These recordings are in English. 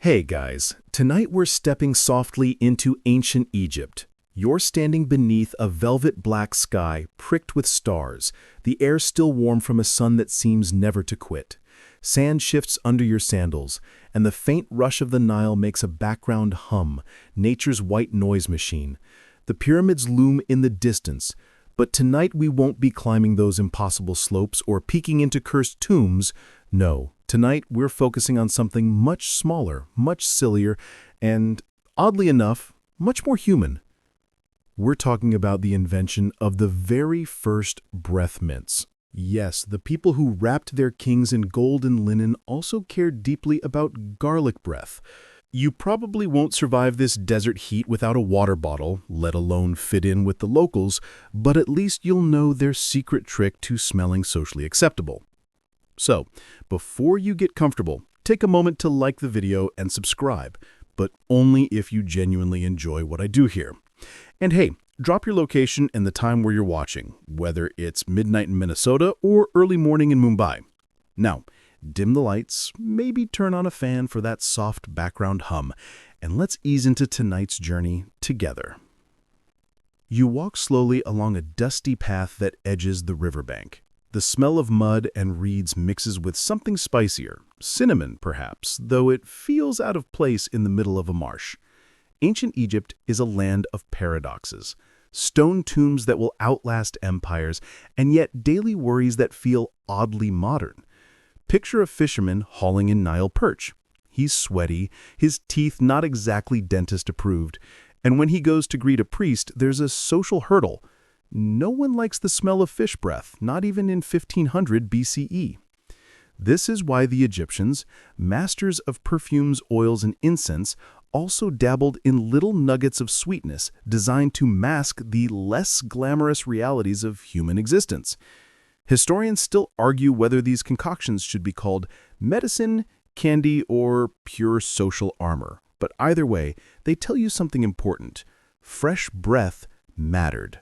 Hey guys, tonight we're stepping softly into ancient Egypt. You're standing beneath a velvet black sky pricked with stars, the air still warm from a sun that seems never to quit. Sand shifts under your sandals, and the faint rush of the Nile makes a background hum, nature's white noise machine. The pyramids loom in the distance, but tonight we won't be climbing those impossible slopes or peeking into cursed tombs. No, tonight we're focusing on something much smaller, much sillier, and, oddly enough, much more human. We're talking about the invention of the very first breath mints. Yes, the people who wrapped their kings in gold and linen also cared deeply about garlic breath. You probably won't survive this desert heat without a water bottle, let alone fit in with the locals, but at least you'll know their secret trick to smelling socially acceptable. So, before you get comfortable, take a moment to like the video and subscribe, but only if you genuinely enjoy what I do here. And hey, drop your location and the time where you're watching, whether it's midnight in Minnesota or early morning in Mumbai. Now, dim the lights, maybe turn on a fan for that soft background hum, and let's ease into tonight's journey together. You walk slowly along a dusty path that edges the riverbank. The smell of mud and reeds mixes with something spicier, cinnamon perhaps, though it feels out of place in the middle of a marsh. Ancient Egypt is a land of paradoxes. Stone tombs that will outlast empires, and yet daily worries that feel oddly modern. Picture a fisherman hauling in Nile perch. He's sweaty, his teeth not exactly dentist-approved, and when he goes to greet a priest, there's a social hurdle. No one likes the smell of fish breath, not even in 1500 BCE. This is why the Egyptians, masters of perfumes, oils, and incense, also dabbled in little nuggets of sweetness designed to mask the less glamorous realities of human existence. Historians still argue whether these concoctions should be called medicine, candy, or pure social armor. But either way, they tell you something important. Fresh breath mattered.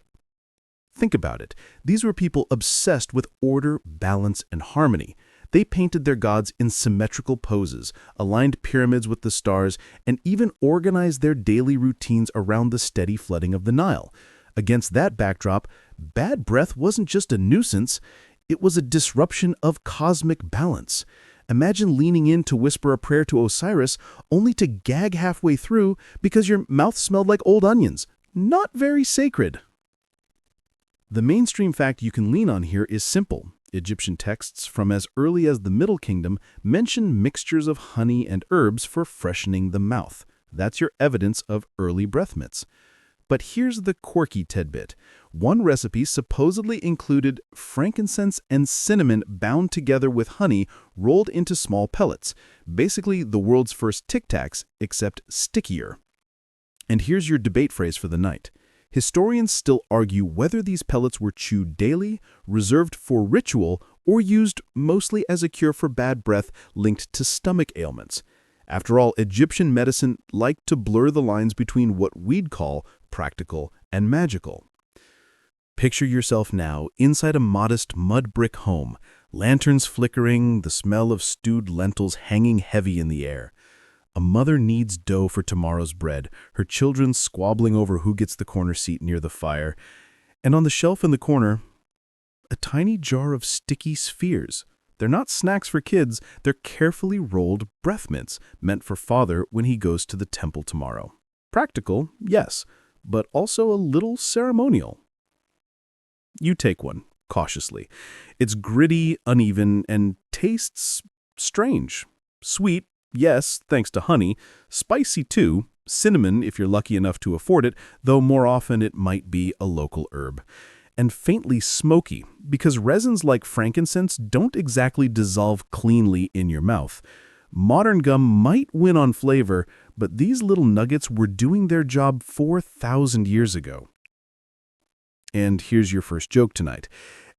Think about it. These were people obsessed with order, balance, and harmony. They painted their gods in symmetrical poses, aligned pyramids with the stars, and even organized their daily routines around the steady flooding of the Nile. Against that backdrop, bad breath wasn't just a nuisance, it was a disruption of cosmic balance. Imagine leaning in to whisper a prayer to Osiris, only to gag halfway through because your mouth smelled like old onions. Not very sacred. The mainstream fact you can lean on here is simple. Egyptian texts from as early as the Middle Kingdom mention mixtures of honey and herbs for freshening the mouth. That's your evidence of early breath mints. But here's the quirky tidbit. One recipe supposedly included frankincense and cinnamon bound together with honey rolled into small pellets, basically the world's first Tic Tacs, except stickier. And here's your debate phrase for the night. Historians still argue whether these pellets were chewed daily, reserved for ritual, or used mostly as a cure for bad breath linked to stomach ailments. After all, Egyptian medicine liked to blur the lines between what we'd call practical and magical. Picture yourself now inside a modest mud brick home, lanterns flickering, the smell of stewed lentils hanging heavy in the air. A mother kneads dough for tomorrow's bread, her children squabbling over who gets the corner seat near the fire. And on the shelf in the corner, a tiny jar of sticky spheres. They're not snacks for kids, they're carefully rolled breath mints meant for father when he goes to the temple tomorrow. Practical, yes, but also a little ceremonial. You take one, cautiously. It's gritty, uneven, and tastes strange. Sweet, yes, thanks to honey. Spicy too. Cinnamon, if you're lucky enough to afford it, though more often it might be a local herb. And faintly smoky, because resins like frankincense don't exactly dissolve cleanly in your mouth. Modern gum might win on flavor, but these little nuggets were doing their job 4,000 years ago. And here's your first joke tonight.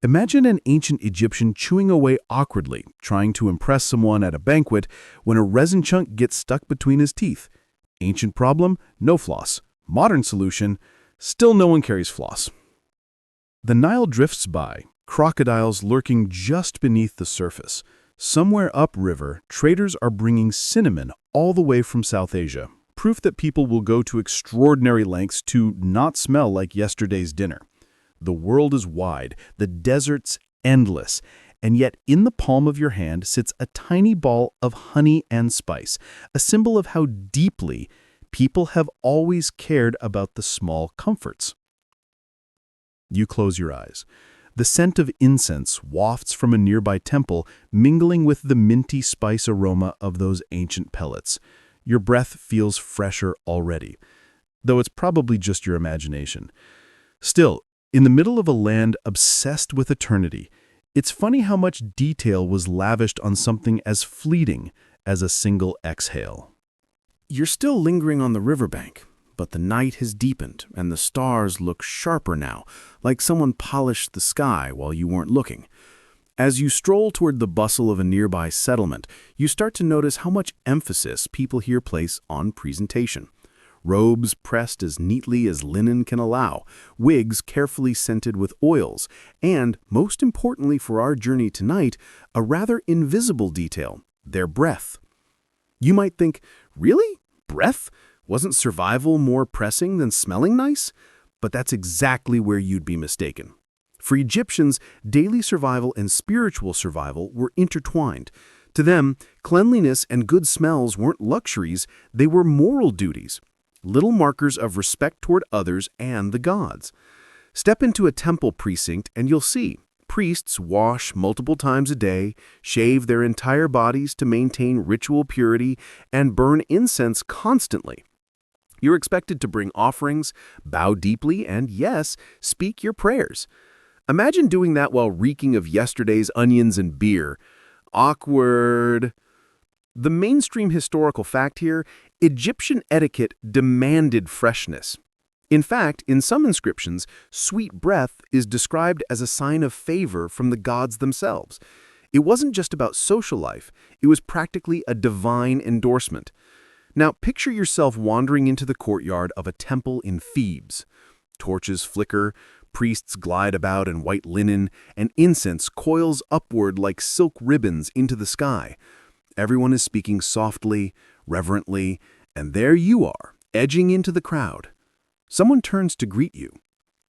Imagine an ancient Egyptian chewing away awkwardly, trying to impress someone at a banquet when a resin chunk gets stuck between his teeth. Ancient problem? No floss. Modern solution? Still no one carries floss. The Nile drifts by, crocodiles lurking just beneath the surface. Somewhere upriver, traders are bringing cinnamon all the way from South Asia, proof that people will go to extraordinary lengths to not smell like yesterday's dinner. The world is wide, the desert's endless, and yet in the palm of your hand sits a tiny ball of honey and spice, a symbol of how deeply people have always cared about the small comforts. You close your eyes. The scent of incense wafts from a nearby temple, mingling with the minty spice aroma of those ancient pellets. Your breath feels fresher already, though it's probably just your imagination. Still, in the middle of a land obsessed with eternity, it's funny how much detail was lavished on something as fleeting as a single exhale. You're still lingering on the riverbank, but the night has deepened and the stars look sharper now, like someone polished the sky while you weren't looking. As you stroll toward the bustle of a nearby settlement, you start to notice how much emphasis people here place on presentation. Robes pressed as neatly as linen can allow, wigs carefully scented with oils, and, most importantly for our journey tonight, a rather invisible detail, their breath. You might think, really? Breath? Wasn't survival more pressing than smelling nice? But that's exactly where you'd be mistaken. For Egyptians, daily survival and spiritual survival were intertwined. To them, cleanliness and good smells weren't luxuries, they were moral duties, little markers of respect toward others and the gods. Step into a temple precinct and you'll see. Priests wash multiple times a day, shave their entire bodies to maintain ritual purity, and burn incense constantly. You're expected to bring offerings, bow deeply, and yes, speak your prayers. Imagine doing that while reeking of yesterday's onions and beer. Awkward. The mainstream historical fact here, Egyptian etiquette demanded freshness. In fact, in some inscriptions, sweet breath is described as a sign of favor from the gods themselves. It wasn't just about social life, it was practically a divine endorsement. Now, picture yourself wandering into the courtyard of a temple in Thebes. Torches flicker, priests glide about in white linen, and incense coils upward like silk ribbons into the sky. Everyone is speaking softly, reverently, and there you are, edging into the crowd. Someone turns to greet you.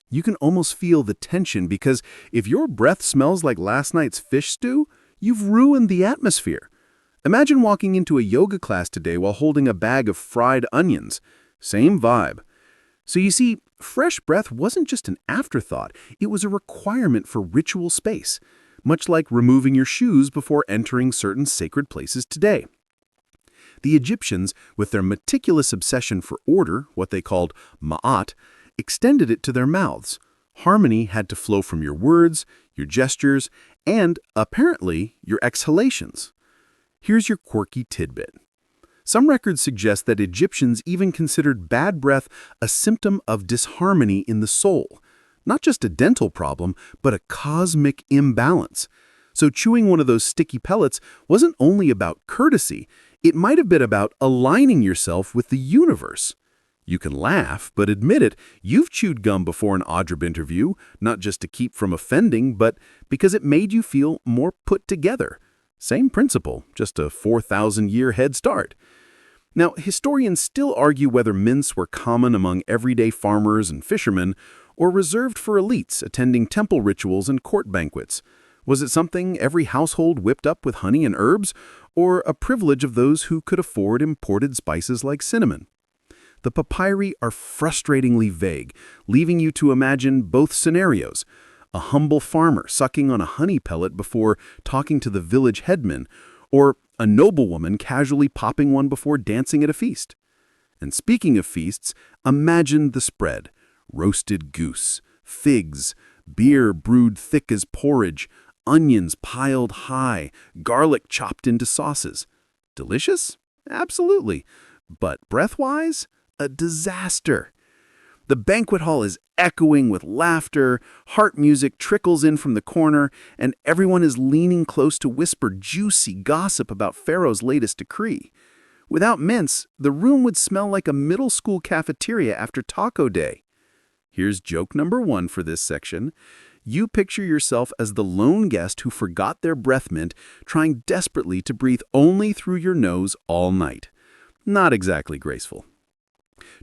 You can almost feel the tension because if your breath smells like last night's fish stew, you've ruined the atmosphere. Imagine walking into a yoga class today while holding a bag of fried onions. Same vibe. So you see, fresh breath wasn't just an afterthought, it was a requirement for ritual space, much like removing your shoes before entering certain sacred places today. The Egyptians, with their meticulous obsession for order, what they called ma'at, extended it to their mouths. Harmony had to flow from your words, your gestures, and, apparently, your exhalations. Here's your quirky tidbit. Some records suggest that Egyptians even considered bad breath a symptom of disharmony in the soul. Not just a dental problem, but a cosmic imbalance. So chewing one of those sticky pellets wasn't only about courtesy, it might have been about aligning yourself with the universe. You can laugh, but admit it, you've chewed gum before an Audrib interview, not just to keep from offending, but because it made you feel more put together. Same principle, just a 4,000-year head start. Now, historians still argue whether mints were common among everyday farmers and fishermen, or reserved for elites attending temple rituals and court banquets. Was it something every household whipped up with honey and herbs, or a privilege of those who could afford imported spices like cinnamon? The papyri are frustratingly vague, leaving you to imagine both scenarios. A humble farmer sucking on a honey pellet before talking to the village headman, or a noblewoman casually popping one before dancing at a feast. And speaking of feasts, imagine the spread. Roasted goose, figs, beer brewed thick as porridge, onions piled high, garlic chopped into sauces. Delicious? Absolutely. But breath-wise, a disaster. The banquet hall is echoing with laughter, heart music trickles in from the corner, and everyone is leaning close to whisper juicy gossip about Pharaoh's latest decree. Without mints, the room would smell like a middle school cafeteria after taco day. Here's joke number 1 for this section. You picture yourself as the lone guest who forgot their breath mint, trying desperately to breathe only through your nose all night. Not exactly graceful.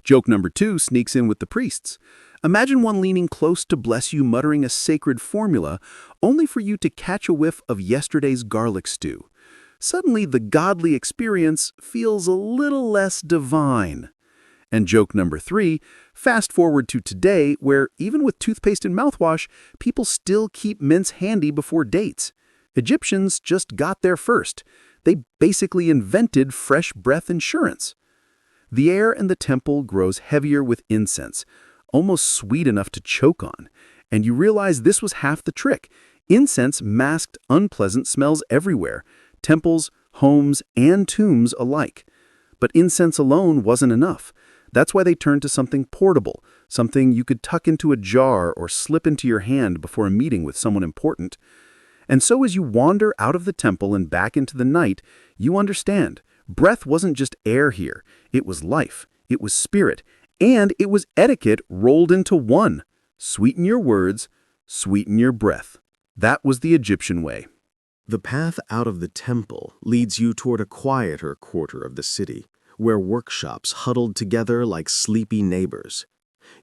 Joke number 2 sneaks in with the priests. Imagine one leaning close to bless you, muttering a sacred formula, only for you to catch a whiff of yesterday's garlic stew. Suddenly, the godly experience feels a little less divine. And joke number 3, fast forward to today, where even with toothpaste and mouthwash, people still keep mints handy before dates. Egyptians just got there first. They basically invented fresh breath insurance. The air in the temple grows heavier with incense, almost sweet enough to choke on. And you realize this was half the trick. Incense masked unpleasant smells everywhere, temples, homes, and tombs alike. But incense alone wasn't enough. That's why they turned to something portable, something you could tuck into a jar or slip into your hand before a meeting with someone important. And so as you wander out of the temple and back into the night, you understand. Breath wasn't just air here. It was life. It was spirit. And it was etiquette rolled into one. Sweeten your words, sweeten your breath. That was the Egyptian way. The path out of the temple leads you toward a quieter quarter of the city, where workshops huddled together like sleepy neighbors.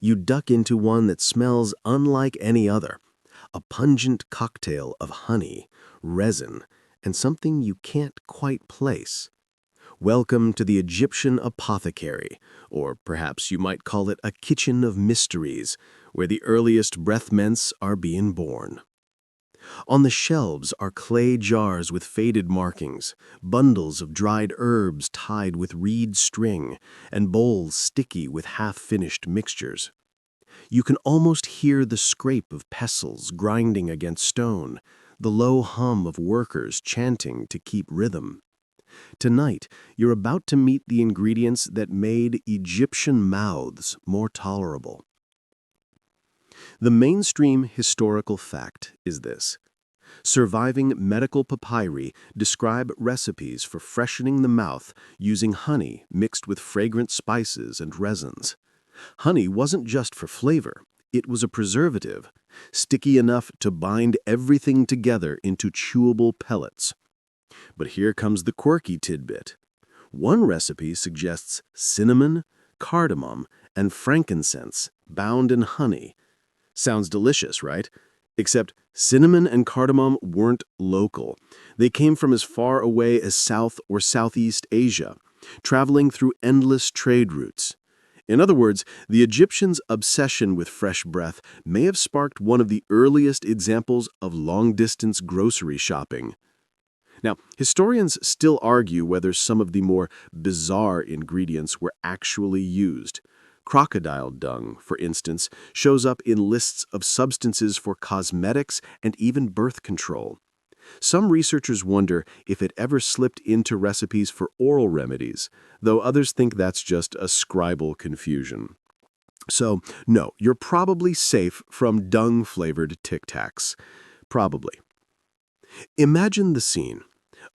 You duck into one that smells unlike any other, a pungent cocktail of honey, resin, and something you can't quite place. Welcome to the Egyptian apothecary, or perhaps you might call it a kitchen of mysteries, where the earliest breath mints are being born. On the shelves are clay jars with faded markings, bundles of dried herbs tied with reed string, and bowls sticky with half-finished mixtures. You can almost hear the scrape of pestles grinding against stone, the low hum of workers chanting to keep rhythm. Tonight, you're about to meet the ingredients that made Egyptian mouths more tolerable. The mainstream historical fact is this. Surviving medical papyri describe recipes for freshening the mouth using honey mixed with fragrant spices and resins. Honey wasn't just for flavor, it was a preservative, sticky enough to bind everything together into chewable pellets. But here comes the quirky tidbit. One recipe suggests cinnamon, cardamom, and frankincense bound in honey. Sounds delicious, right? Except cinnamon and cardamom weren't local. They came from as far away as South or Southeast Asia, traveling through endless trade routes. In other words, the Egyptians' obsession with fresh breath may have sparked one of the earliest examples of long-distance grocery shopping. Now, historians still argue whether some of the more bizarre ingredients were actually used. Crocodile dung, for instance, shows up in lists of substances for cosmetics and even birth control. Some researchers wonder if it ever slipped into recipes for oral remedies, though others think that's just a scribal confusion. So, no, you're probably safe from dung-flavored Tic Tacs. Probably. Imagine the scene.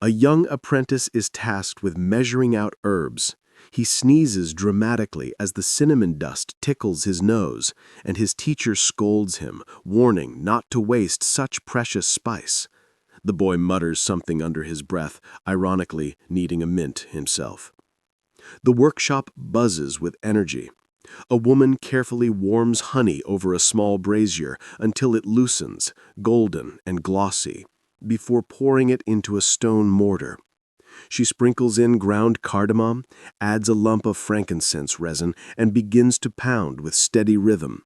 A young apprentice is tasked with measuring out herbs. He sneezes dramatically as the cinnamon dust tickles his nose, and his teacher scolds him, warning not to waste such precious spice. The boy mutters something under his breath, ironically needing a mint himself. The workshop buzzes with energy. A woman carefully warms honey over a small brazier until it loosens, golden and glossy, before pouring it into a stone mortar. She sprinkles in ground cardamom, adds a lump of frankincense resin, and begins to pound with steady rhythm.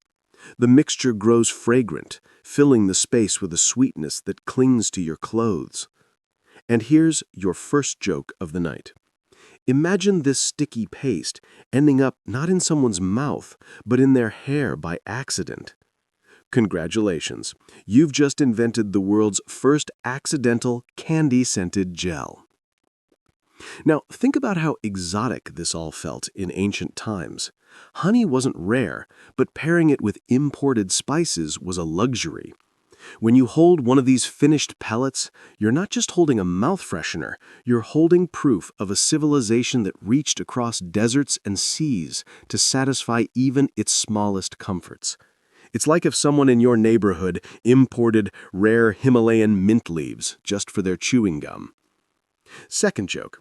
The mixture grows fragrant, filling the space with a sweetness that clings to your clothes. And here's your first joke of the night. Imagine this sticky paste ending up not in someone's mouth, but in their hair by accident. Congratulations, you've just invented the world's first accidental candy-scented gel. Now, think about how exotic this all felt in ancient times. Honey wasn't rare, but pairing it with imported spices was a luxury. When you hold one of these finished pellets, you're not just holding a mouth freshener, you're holding proof of a civilization that reached across deserts and seas to satisfy even its smallest comforts. It's like if someone in your neighborhood imported rare Himalayan mint leaves just for their chewing gum. Second joke.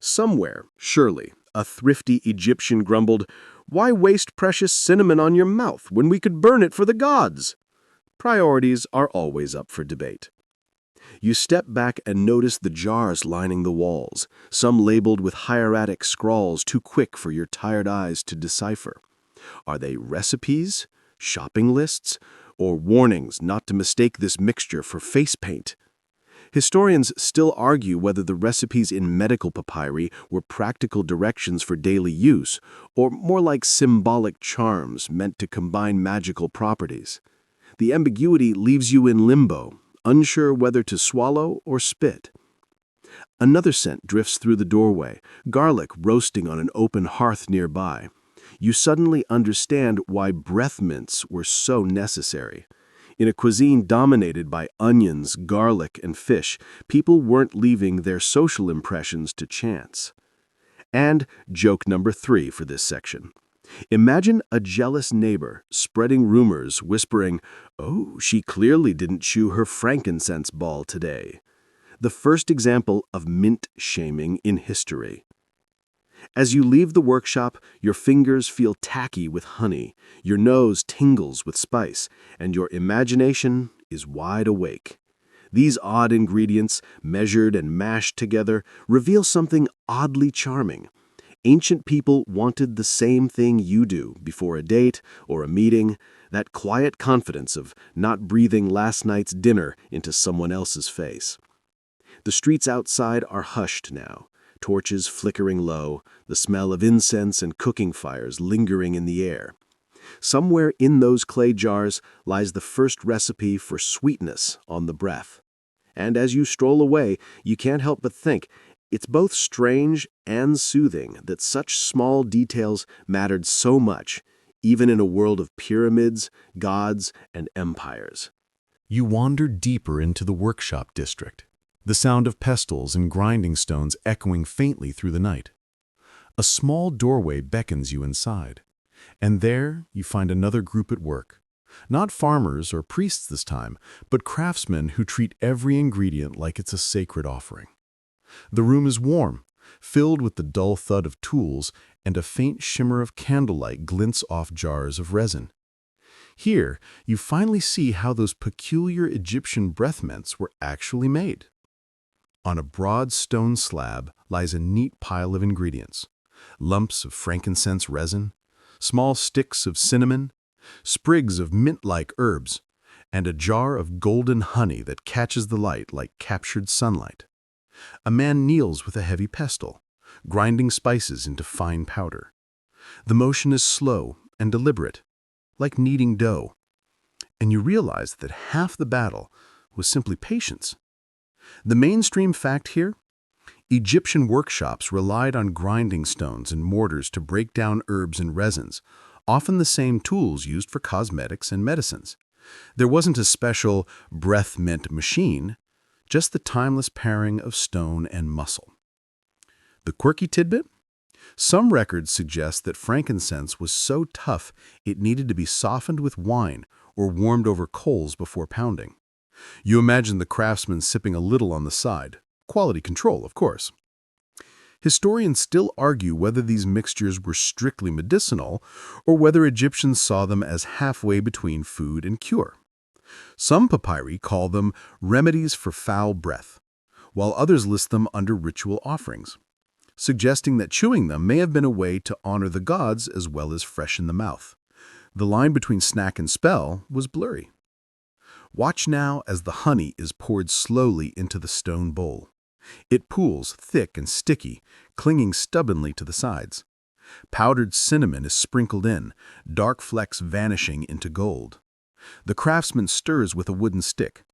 Somewhere, surely, a thrifty Egyptian grumbled, "Why waste precious cinnamon on your mouth when we could burn it for the gods?" Priorities are always up for debate. You step back and notice the jars lining the walls, some labeled with hieratic scrawls too quick for your tired eyes to decipher. Are they recipes, shopping lists, or warnings not to mistake this mixture for face paint? Historians still argue whether the recipes in medical papyri were practical directions for daily use, or more like symbolic charms meant to combine magical properties. The ambiguity leaves you in limbo, unsure whether to swallow or spit. Another scent drifts through the doorway, garlic roasting on an open hearth nearby. You suddenly understand why breath mints were so necessary. In a cuisine dominated by onions, garlic, and fish, people weren't leaving their social impressions to chance. And joke number 3 for this section. Imagine a jealous neighbor spreading rumors, whispering, "Oh, she clearly didn't chew her frankincense ball today." The first example of mint shaming in history. As you leave the workshop, your fingers feel tacky with honey, your nose tingles with spice, and your imagination is wide awake. These odd ingredients, measured and mashed together, reveal something oddly charming. Ancient people wanted the same thing you do before a date or a meeting, that quiet confidence of not breathing last night's dinner into someone else's face. The streets outside are hushed now, torches flickering low, the smell of incense and cooking fires lingering in the air. Somewhere in those clay jars lies the first recipe for sweetness on the breath. And as you stroll away, you can't help but think, it's both strange and soothing that such small details mattered so much, even in a world of pyramids, gods, and empires. You wander deeper into the workshop district, the sound of pestles and grinding stones echoing faintly through the night. A small doorway beckons you inside, and there you find another group at work. Not farmers or priests this time, but craftsmen who treat every ingredient like it's a sacred offering. The room is warm, filled with the dull thud of tools, and a faint shimmer of candlelight glints off jars of resin. Here, you finally see how those peculiar Egyptian breath mints were actually made. On a broad stone slab lies a neat pile of ingredients: lumps of frankincense resin, small sticks of cinnamon, sprigs of mint-like herbs, and a jar of golden honey that catches the light like captured sunlight. A man kneels with a heavy pestle, grinding spices into fine powder. The motion is slow and deliberate, like kneading dough, and you realize that half the battle was simply patience. The mainstream fact here? Egyptian workshops relied on grinding stones and mortars to break down herbs and resins, often the same tools used for cosmetics and medicines. There wasn't a special breath mint machine, just the timeless pairing of stone and muscle. The quirky tidbit? Some records suggest that frankincense was so tough it needed to be softened with wine or warmed over coals before pounding. You imagine the craftsman sipping a little on the side. Quality control, of course. Historians still argue whether these mixtures were strictly medicinal or whether Egyptians saw them as halfway between food and cure. Some papyri call them remedies for foul breath, while others list them under ritual offerings, suggesting that chewing them may have been a way to honor the gods as well as freshen the mouth. The line between snack and spell was blurry. Watch now as the honey is poured slowly into the stone bowl. It pools thick and sticky, clinging stubbornly to the sides. Powdered cinnamon is sprinkled in, dark flecks vanishing into gold. The craftsman stirs with a wooden stick,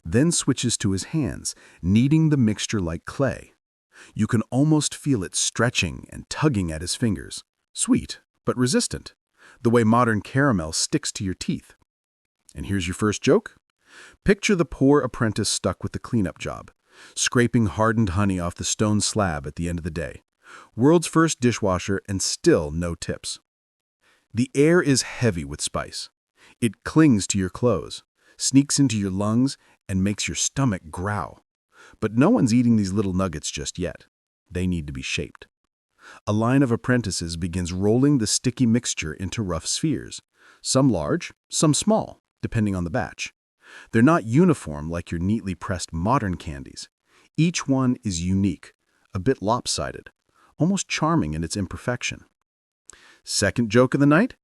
then switches to his hands, kneading the mixture like clay. You can almost feel it stretching and tugging at his fingers. Sweet, but resistant, the way modern caramel sticks to your teeth. And here's your first joke. Picture the poor apprentice stuck with the cleanup job, scraping hardened honey off the stone slab at the end of the day. World's first dishwasher and still no tips. The air is heavy with spice. It clings to your clothes, sneaks into your lungs, and makes your stomach growl. But no one's eating these little nuggets just yet. They need to be shaped. A line of apprentices begins rolling the sticky mixture into rough spheres, some large, some small, depending on the batch. They're not uniform like your neatly pressed modern candies. Each one is unique, a bit lopsided, almost charming in its imperfection. Second joke of the night?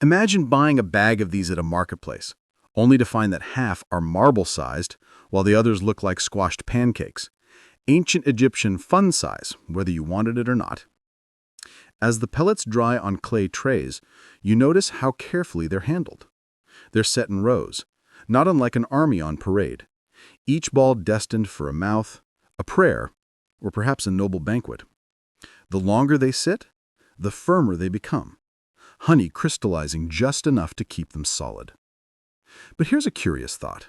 Imagine buying a bag of these at a marketplace, only to find that half are marble-sized, while the others look like squashed pancakes. Ancient Egyptian fun size, whether you wanted it or not. As the pellets dry on clay trays, you notice how carefully they're handled. They're set in rows, not unlike an army on parade, each ball destined for a mouth, a prayer, or perhaps a noble banquet. The longer they sit, the firmer they become, honey crystallizing just enough to keep them solid. But here's a curious thought.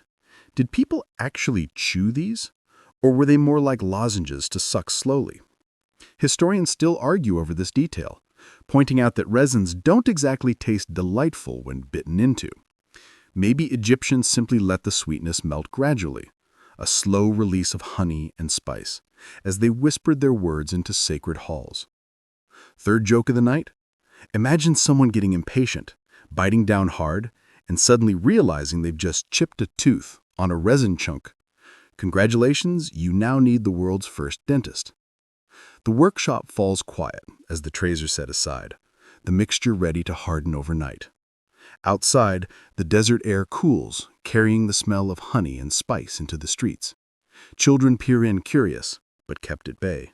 Did people actually chew these, or were they more like lozenges to suck slowly? Historians still argue over this detail, pointing out that resins don't exactly taste delightful when bitten into. Maybe Egyptians simply let the sweetness melt gradually, a slow release of honey and spice, as they whispered their words into sacred halls. Third joke of the night? Imagine someone getting impatient, biting down hard, and suddenly realizing they've just chipped a tooth on a resin chunk. Congratulations, you now need the world's first dentist. The workshop falls quiet as the trays are set aside, the mixture ready to harden overnight. Outside, the desert air cools, carrying the smell of honey and spice into the streets. Children peer in curious, but kept at bay.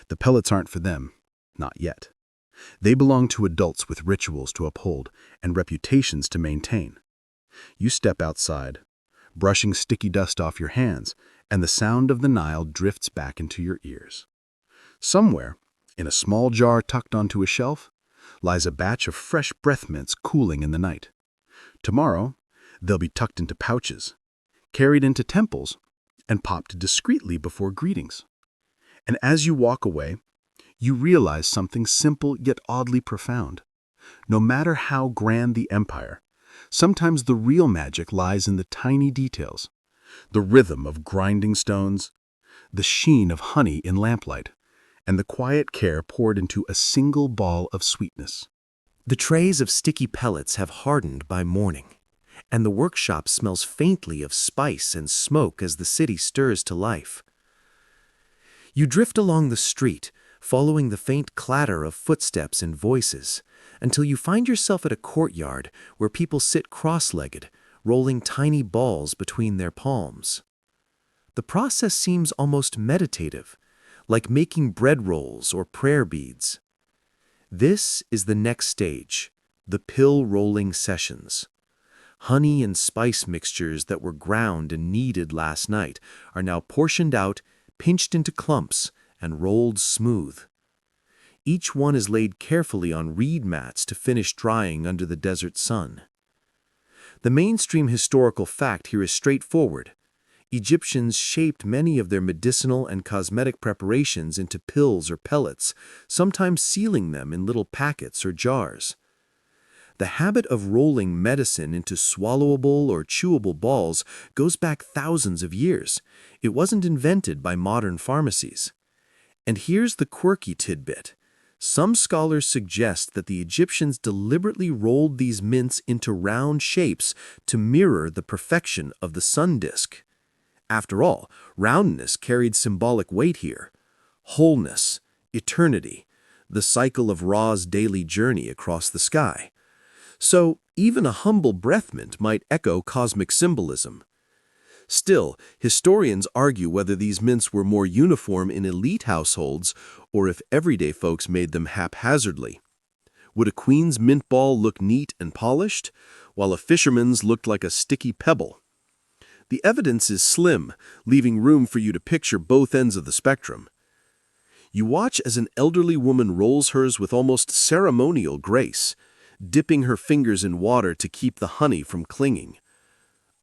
The pellets aren't for them, not yet. They belong to adults with rituals to uphold and reputations to maintain. You step outside, brushing sticky dust off your hands, and the sound of the Nile drifts back into your ears. Somewhere, in a small jar tucked onto a shelf, lies a batch of fresh breath mints cooling in the night. Tomorrow, they'll be tucked into pouches, carried into temples, and popped discreetly before greetings. And as you walk away, you realize something simple yet oddly profound. No matter how grand the empire, sometimes the real magic lies in the tiny details. The rhythm of grinding stones, the sheen of honey in lamplight, and the quiet care poured into a single ball of sweetness. The trays of sticky pellets have hardened by morning, and the workshop smells faintly of spice and smoke as the city stirs to life. You drift along the street, following the faint clatter of footsteps and voices, until you find yourself at a courtyard where people sit cross-legged, rolling tiny balls between their palms. The process seems almost meditative, like making bread rolls or prayer beads. This is the next stage, the pill-rolling sessions. Honey and spice mixtures that were ground and kneaded last night are now portioned out, pinched into clumps, and rolled smooth. Each one is laid carefully on reed mats to finish drying under the desert sun. The mainstream historical fact here is straightforward. Egyptians shaped many of their medicinal and cosmetic preparations into pills or pellets, sometimes sealing them in little packets or jars. The habit of rolling medicine into swallowable or chewable balls goes back thousands of years. It wasn't invented by modern pharmacies. And here's the quirky tidbit. Some scholars suggest that the Egyptians deliberately rolled these mints into round shapes to mirror the perfection of the sun disk. After all, roundness carried symbolic weight here. Wholeness, eternity, the cycle of Ra's daily journey across the sky. So, even a humble breath mint might echo cosmic symbolism. Still, historians argue whether these mints were more uniform in elite households or if everyday folks made them haphazardly. Would a queen's mint ball look neat and polished, while a fisherman's looked like a sticky pebble? The evidence is slim, leaving room for you to picture both ends of the spectrum. You watch as an elderly woman rolls hers with almost ceremonial grace, dipping her fingers in water to keep the honey from clinging.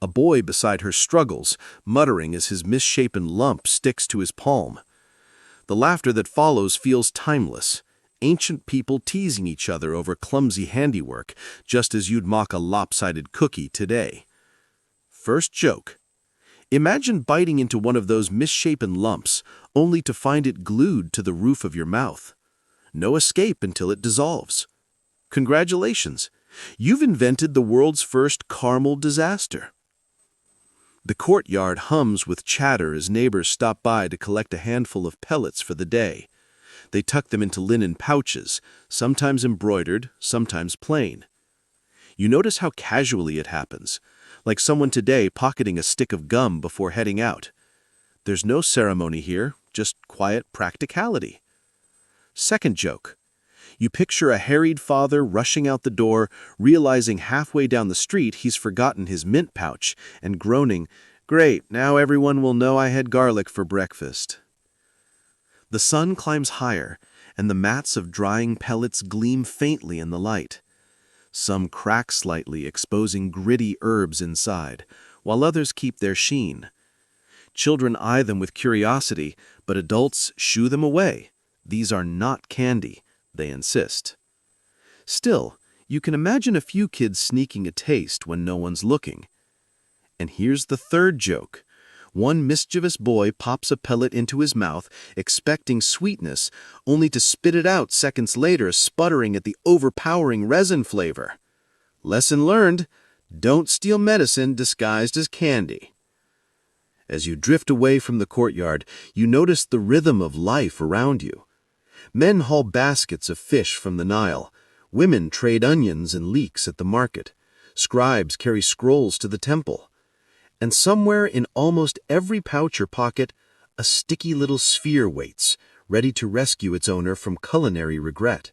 A boy beside her struggles, muttering as his misshapen lump sticks to his palm. The laughter that follows feels timeless, ancient people teasing each other over clumsy handiwork, just as you'd mock a lopsided cookie today. First joke. Imagine biting into one of those misshapen lumps, only to find it glued to the roof of your mouth. No escape until it dissolves. Congratulations, you've invented the world's first caramel disaster. The courtyard hums with chatter as neighbors stop by to collect a handful of pellets for the day. They tuck them into linen pouches, sometimes embroidered, sometimes plain. You notice how casually it happens, like someone today pocketing a stick of gum before heading out. There's no ceremony here, just quiet practicality. Second joke. You picture a harried father rushing out the door, realizing halfway down the street he's forgotten his mint pouch, and groaning, "Great, now everyone will know I had garlic for breakfast." The sun climbs higher, and the mats of drying pellets gleam faintly in the light. Some crack slightly, exposing gritty herbs inside, while others keep their sheen. Children eye them with curiosity, but adults shoo them away. These are not candy, they insist. Still, you can imagine a few kids sneaking a taste when no one's looking. And here's the third joke. One mischievous boy pops a pellet into his mouth, expecting sweetness, only to spit it out seconds later, sputtering at the overpowering resin flavor. Lesson learned: don't steal medicine disguised as candy. As you drift away from the courtyard, you notice the rhythm of life around you. Men haul baskets of fish from the Nile. Women trade onions and leeks at the market. Scribes carry scrolls to the temple. And somewhere in almost every pouch or pocket, a sticky little sphere waits, ready to rescue its owner from culinary regret.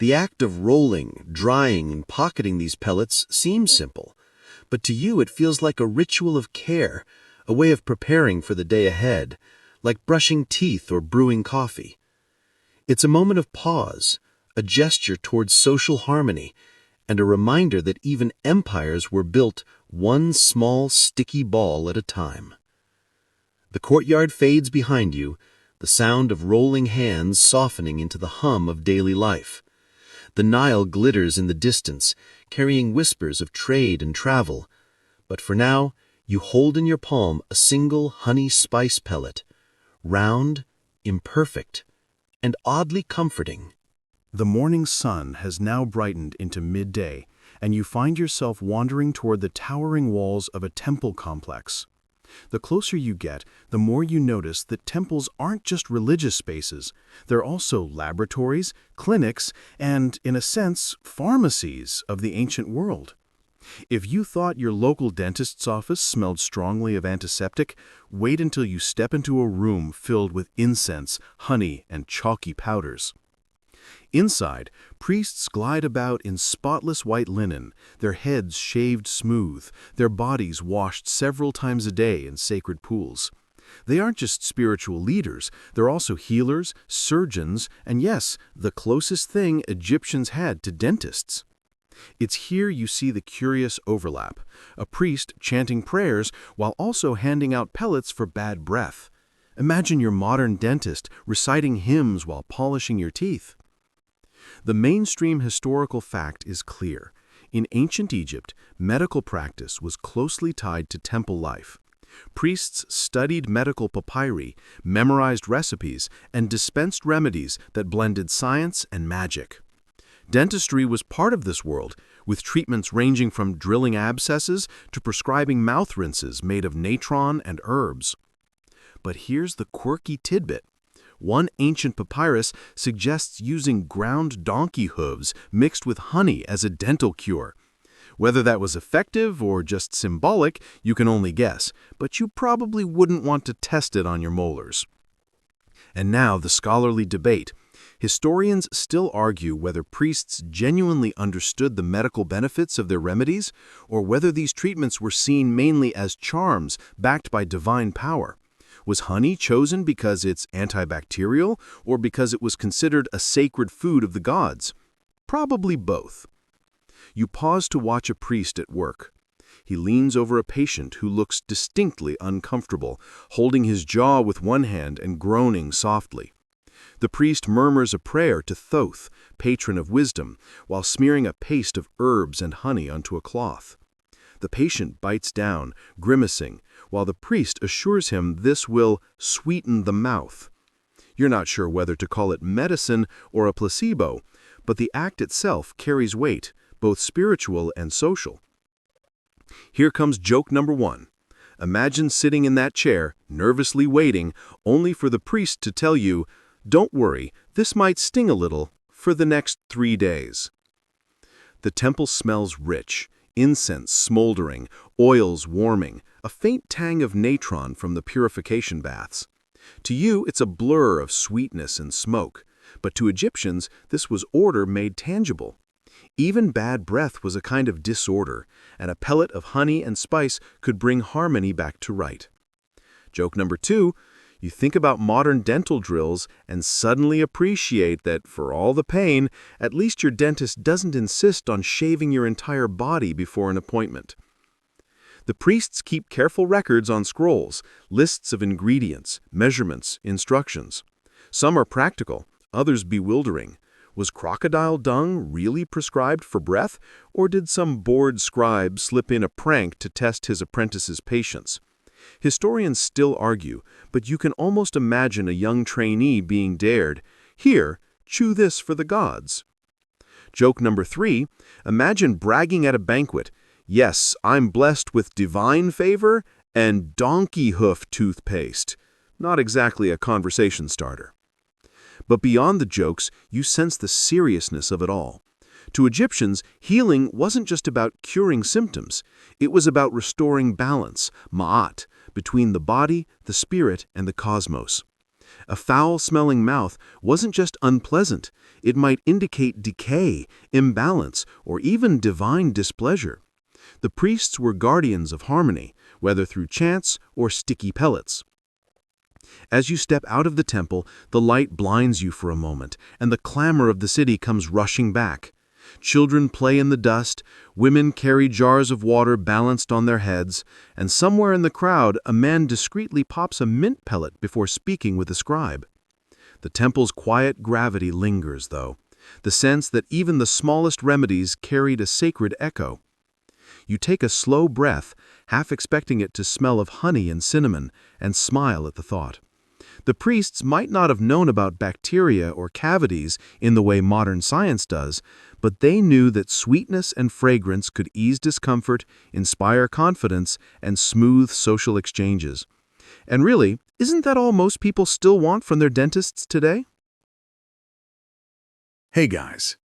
The act of rolling, drying, and pocketing these pellets seems simple, but to you it feels like a ritual of care, a way of preparing for the day ahead, like brushing teeth or brewing coffee. It's a moment of pause, a gesture towards social harmony, and a reminder that even empires were built one small sticky ball at a time. The courtyard fades behind you, the sound of rolling hands softening into the hum of daily life. The Nile glitters in the distance, carrying whispers of trade and travel. But for now, you hold in your palm a single honey spice pellet, round, imperfect, and oddly comforting. The morning sun has now brightened into midday, and you find yourself wandering toward the towering walls of a temple complex. The closer you get, the more you notice that temples aren't just religious spaces. They're also laboratories, clinics, and, in a sense, pharmacies of the ancient world. If you thought your local dentist's office smelled strongly of antiseptic, wait until you step into a room filled with incense, honey, and chalky powders. Inside, priests glide about in spotless white linen, their heads shaved smooth, their bodies washed several times a day in sacred pools. They aren't just spiritual leaders, they're also healers, surgeons, and yes, the closest thing Egyptians had to dentists. It's here you see the curious overlap, a priest chanting prayers while also handing out pellets for bad breath. Imagine your modern dentist reciting hymns while polishing your teeth. The mainstream historical fact is clear. In ancient Egypt, medical practice was closely tied to temple life. Priests studied medical papyri, memorized recipes, and dispensed remedies that blended science and magic. Dentistry was part of this world, with treatments ranging from drilling abscesses to prescribing mouth rinses made of natron and herbs. But here's the quirky tidbit. One ancient papyrus suggests using ground donkey hooves mixed with honey as a dental cure. Whether that was effective or just symbolic, you can only guess, but you probably wouldn't want to test it on your molars. And now the scholarly debate. Historians still argue whether priests genuinely understood the medical benefits of their remedies, or whether these treatments were seen mainly as charms backed by divine power. Was honey chosen because it's antibacterial, or because it was considered a sacred food of the gods? Probably both. You pause to watch a priest at work. He leans over a patient who looks distinctly uncomfortable, holding his jaw with one hand and groaning softly. The priest murmurs a prayer to Thoth, patron of wisdom, while smearing a paste of herbs and honey onto a cloth. The patient bites down, grimacing, while the priest assures him this will sweeten the mouth. You're not sure whether to call it medicine or a placebo, but the act itself carries weight, both spiritual and social. Here comes joke number 1. Imagine sitting in that chair, nervously waiting, only for the priest to tell you, "Don't worry, this might sting a little for the next 3 days." The temple smells rich, incense smoldering, oils warming, a faint tang of natron from the purification baths. To you, it's a blur of sweetness and smoke, but to Egyptians, this was order made tangible. Even bad breath was a kind of disorder, and a pellet of honey and spice could bring harmony back to right. Joke number 2, you think about modern dental drills and suddenly appreciate that, for all the pain, at least your dentist doesn't insist on shaving your entire body before an appointment. The priests keep careful records on scrolls, lists of ingredients, measurements, instructions. Some are practical, others bewildering. Was crocodile dung really prescribed for breath, or did some bored scribe slip in a prank to test his apprentice's patience? Historians still argue, but you can almost imagine a young trainee being dared, "Here, chew this for the gods." Joke number 3, imagine bragging at a banquet, "Yes, I'm blessed with divine favor and donkey hoof toothpaste." Not exactly a conversation starter. But beyond the jokes, you sense the seriousness of it all. To Egyptians, healing wasn't just about curing symptoms. It was about restoring balance, ma'at, between the body, the spirit, and the cosmos. A foul-smelling mouth wasn't just unpleasant. It might indicate decay, imbalance, or even divine displeasure. The priests were guardians of harmony, whether through chants or sticky pellets. As you step out of the temple, the light blinds you for a moment, and the clamor of the city comes rushing back. Children play in the dust, women carry jars of water balanced on their heads, and somewhere in the crowd a man discreetly pops a mint pellet before speaking with a scribe. The temple's quiet gravity lingers, though, the sense that even the smallest remedies carried a sacred echo. You take a slow breath, half expecting it to smell of honey and cinnamon, and smile at the thought. The priests might not have known about bacteria or cavities in the way modern science does, but they knew that sweetness and fragrance could ease discomfort, inspire confidence, and smooth social exchanges. And really, isn't that all most people still want from their dentists today? Hey guys,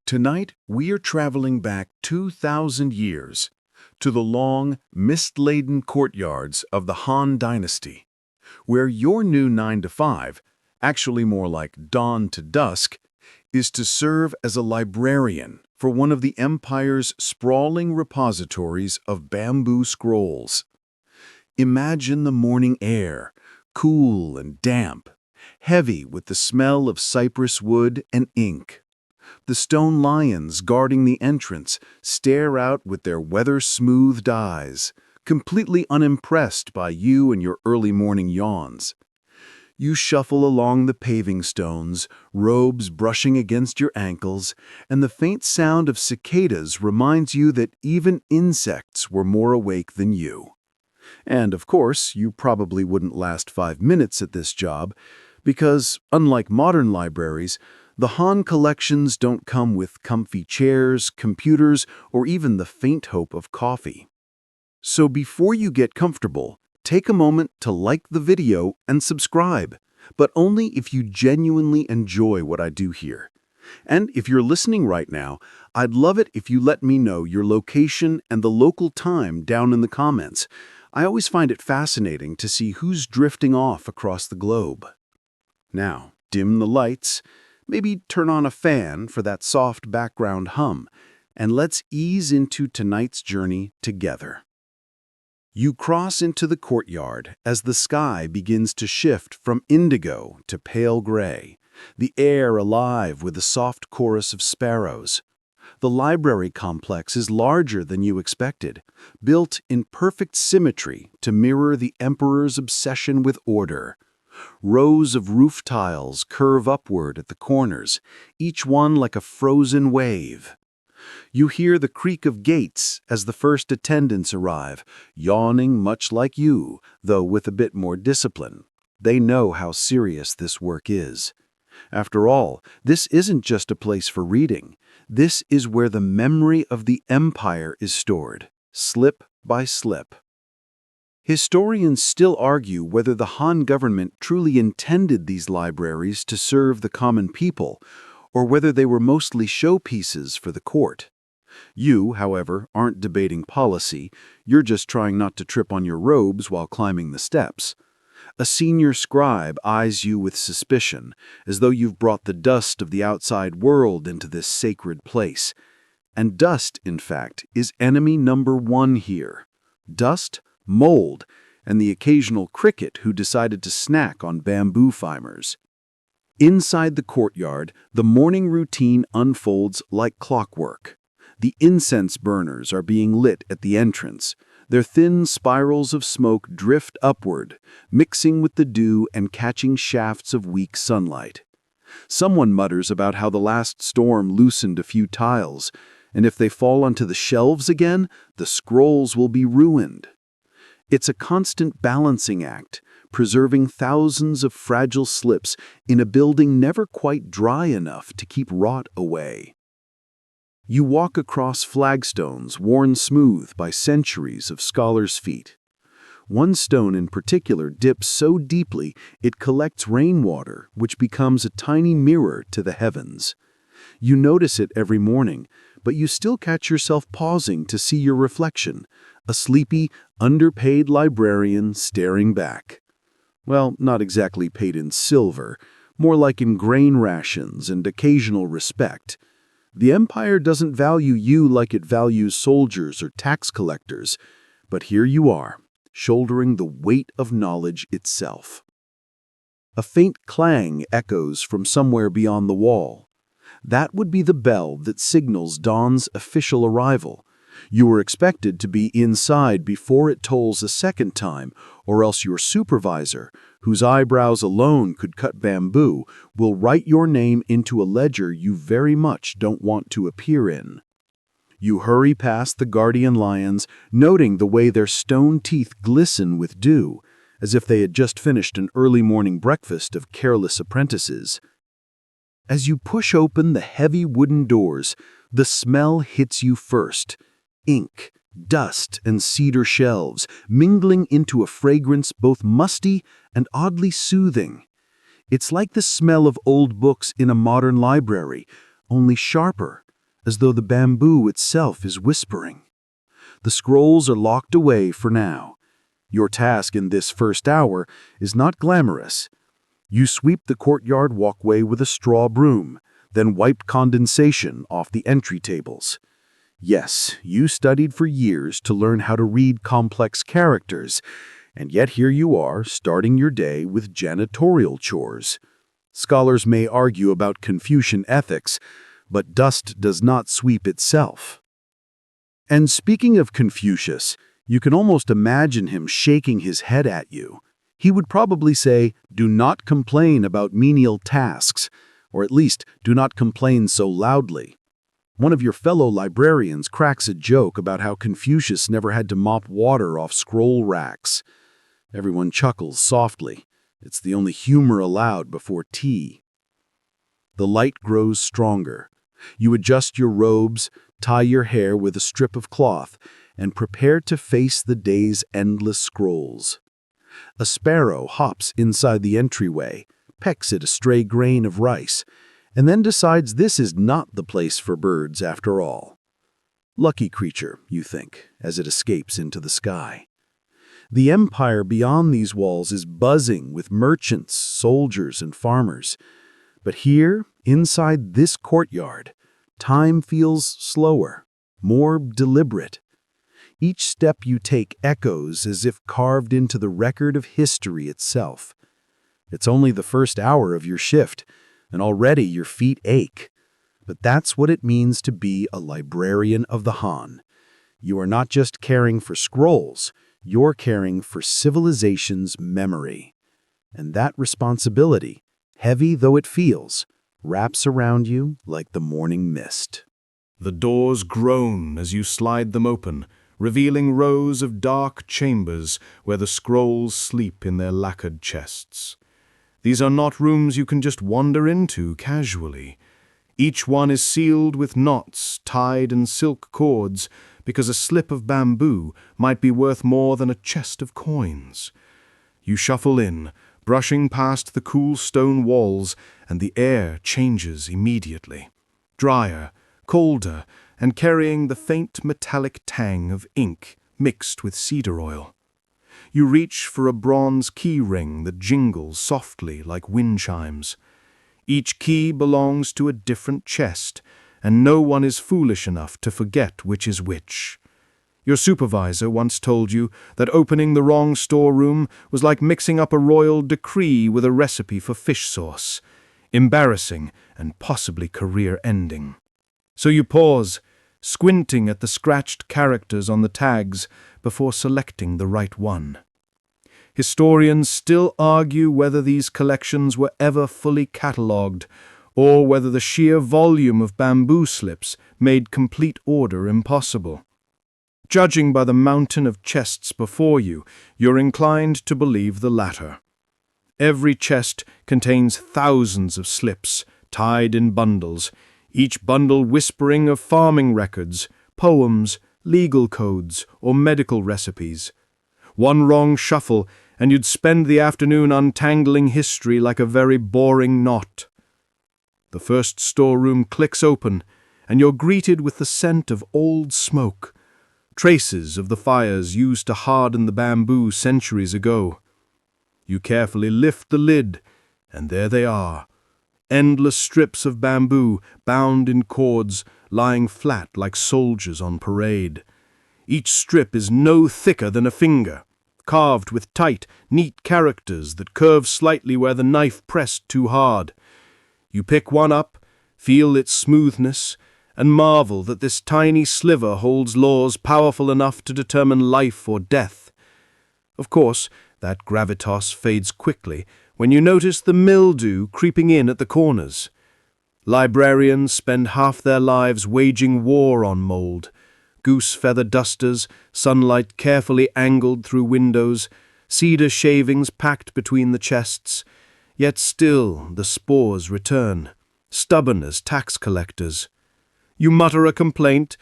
tonight we are traveling back 2,000 years to the long, mist-laden courtyards of the Han Dynasty, where your new 9 to 5, actually more like dawn to dusk, is to serve as a librarian for one of the empire's sprawling repositories of bamboo scrolls. Imagine the morning air, cool and damp, heavy with the smell of cypress wood and ink. The stone lions guarding the entrance stare out with their weather-smoothed eyes, completely unimpressed by you and your early morning yawns. You shuffle along the paving stones, robes brushing against your ankles, and the faint sound of cicadas reminds you that even insects were more awake than you. And, of course, you probably wouldn't last 5 minutes at this job, because, unlike modern libraries, the Han collections don't come with comfy chairs, computers, or even the faint hope of coffee. So before you get comfortable, take a moment to like the video and subscribe, but only if you genuinely enjoy what I do here. And if you're listening right now, I'd love it if you let me know your location and the local time down in the comments. I always find it fascinating to see who's drifting off across the globe. Now, dim the lights, maybe turn on a fan for that soft background hum, and let's ease into tonight's journey together. You cross into the courtyard as the sky begins to shift from indigo to pale gray, the air alive with a soft chorus of sparrows. The library complex is larger than you expected, built in perfect symmetry to mirror the emperor's obsession with order. Rows of roof tiles curve upward at the corners, each one like a frozen wave. You hear the creak of gates as the first attendants arrive, yawning much like you, though with a bit more discipline. They know how serious this work is. After all, this isn't just a place for reading. This is where the memory of the empire is stored, slip by slip. Historians still argue whether the Han government truly intended these libraries to serve the common people, or whether they were mostly showpieces for the court. You, however, aren't debating policy, you're just trying not to trip on your robes while climbing the steps. A senior scribe eyes you with suspicion, as though you've brought the dust of the outside world into this sacred place. And dust, in fact, is enemy number one here. Dust, mold, and the occasional cricket who decided to snack on bamboo fibers. Inside the courtyard, the morning routine unfolds like clockwork. The incense burners are being lit at the entrance. Their thin spirals of smoke drift upward, mixing with the dew and catching shafts of weak sunlight. Someone mutters about how the last storm loosened a few tiles, and if they fall onto the shelves again, the scrolls will be ruined. It's a constant balancing act, preserving thousands of fragile slips in a building never quite dry enough to keep rot away. You walk across flagstones worn smooth by centuries of scholars' feet. One stone in particular dips so deeply it collects rainwater, which becomes a tiny mirror to the heavens. You notice it every morning, but you still catch yourself pausing to see your reflection, a sleepy, underpaid librarian staring back. Well, not exactly paid in silver, more like in grain rations and occasional respect. The empire doesn't value you like it values soldiers or tax collectors, but here you are, shouldering the weight of knowledge itself. A faint clang echoes from somewhere beyond the wall. That would be the bell that signals dawn's official arrival. You were expected to be inside before it tolls a second time, or else your supervisor, whose eyebrows alone could cut bamboo, will write your name into a ledger you very much don't want to appear in. You hurry past the guardian lions, noting the way their stone teeth glisten with dew, as if they had just finished an early morning breakfast of careless apprentices. As you push open the heavy wooden doors, the smell hits you first. Ink, dust, and cedar shelves, mingling into a fragrance both musty and oddly soothing. It's like the smell of old books in a modern library, only sharper, as though the bamboo itself is whispering. The scrolls are locked away for now. Your task in this first hour is not glamorous. You sweep the courtyard walkway with a straw broom, then wipe condensation off the entry tables. Yes, you studied for years to learn how to read complex characters, and yet here you are, starting your day with janitorial chores. Scholars may argue about Confucian ethics, but dust does not sweep itself. And speaking of Confucius, you can almost imagine him shaking his head at you. He would probably say, "Do not complain about menial tasks," or at least, "do not complain so loudly." One of your fellow librarians cracks a joke about how Confucius never had to mop water off scroll racks. Everyone chuckles softly. It's the only humor allowed before tea. The light grows stronger. You adjust your robes, tie your hair with a strip of cloth, and prepare to face the day's endless scrolls. A sparrow hops inside the entryway, pecks at a stray grain of rice, and then decides this is not the place for birds after all. Lucky creature, you think, as it escapes into the sky. The empire beyond these walls is buzzing with merchants, soldiers, and farmers. But here, inside this courtyard, time feels slower, more deliberate. Each step you take echoes as if carved into the record of history itself. It's only the first hour of your shift, and already your feet ache. But that's what it means to be a librarian of the Han. You are not just caring for scrolls, you're caring for civilization's memory. And that responsibility, heavy though it feels, wraps around you like the morning mist. The doors groan as you slide them open, revealing rows of dark chambers where the scrolls sleep in their lacquered chests. These are not rooms you can just wander into casually. Each one is sealed with knots tied in silk cords because a slip of bamboo might be worth more than a chest of coins. You shuffle in, brushing past the cool stone walls, and the air changes immediately. Drier, colder, and carrying the faint metallic tang of ink mixed with cedar oil. You reach for a bronze key ring that jingles softly like wind chimes. Each key belongs to a different chest, and no one is foolish enough to forget which is which. Your supervisor once told you that opening the wrong storeroom was like mixing up a royal decree with a recipe for fish sauce. Embarrassing and possibly career-ending. So you pause, squinting at the scratched characters on the tags before selecting the right one. Historians still argue whether these collections were ever fully catalogued, or whether the sheer volume of bamboo slips made complete order impossible. Judging by the mountain of chests before you, you're inclined to believe the latter. Every chest contains thousands of slips, tied in bundles, each bundle whispering of farming records, poems, legal codes, or medical recipes. One wrong shuffle, and you'd spend the afternoon untangling history like a very boring knot. The first storeroom clicks open, and you're greeted with the scent of old smoke, traces of the fires used to harden the bamboo centuries ago. You carefully lift the lid, and there they are. Endless strips of bamboo, bound in cords, lying flat like soldiers on parade. Each strip is no thicker than a finger, carved with tight, neat characters that curve slightly where the knife pressed too hard. You pick one up, feel its smoothness, and marvel that this tiny sliver holds laws powerful enough to determine life or death. Of course, that gravitas fades quickly when you notice the mildew creeping in at the corners. Librarians spend half their lives waging war on mold. Goose feather dusters, sunlight carefully angled through windows, cedar shavings packed between the chests. Yet still the spores return, stubborn as tax collectors. You mutter a complaint,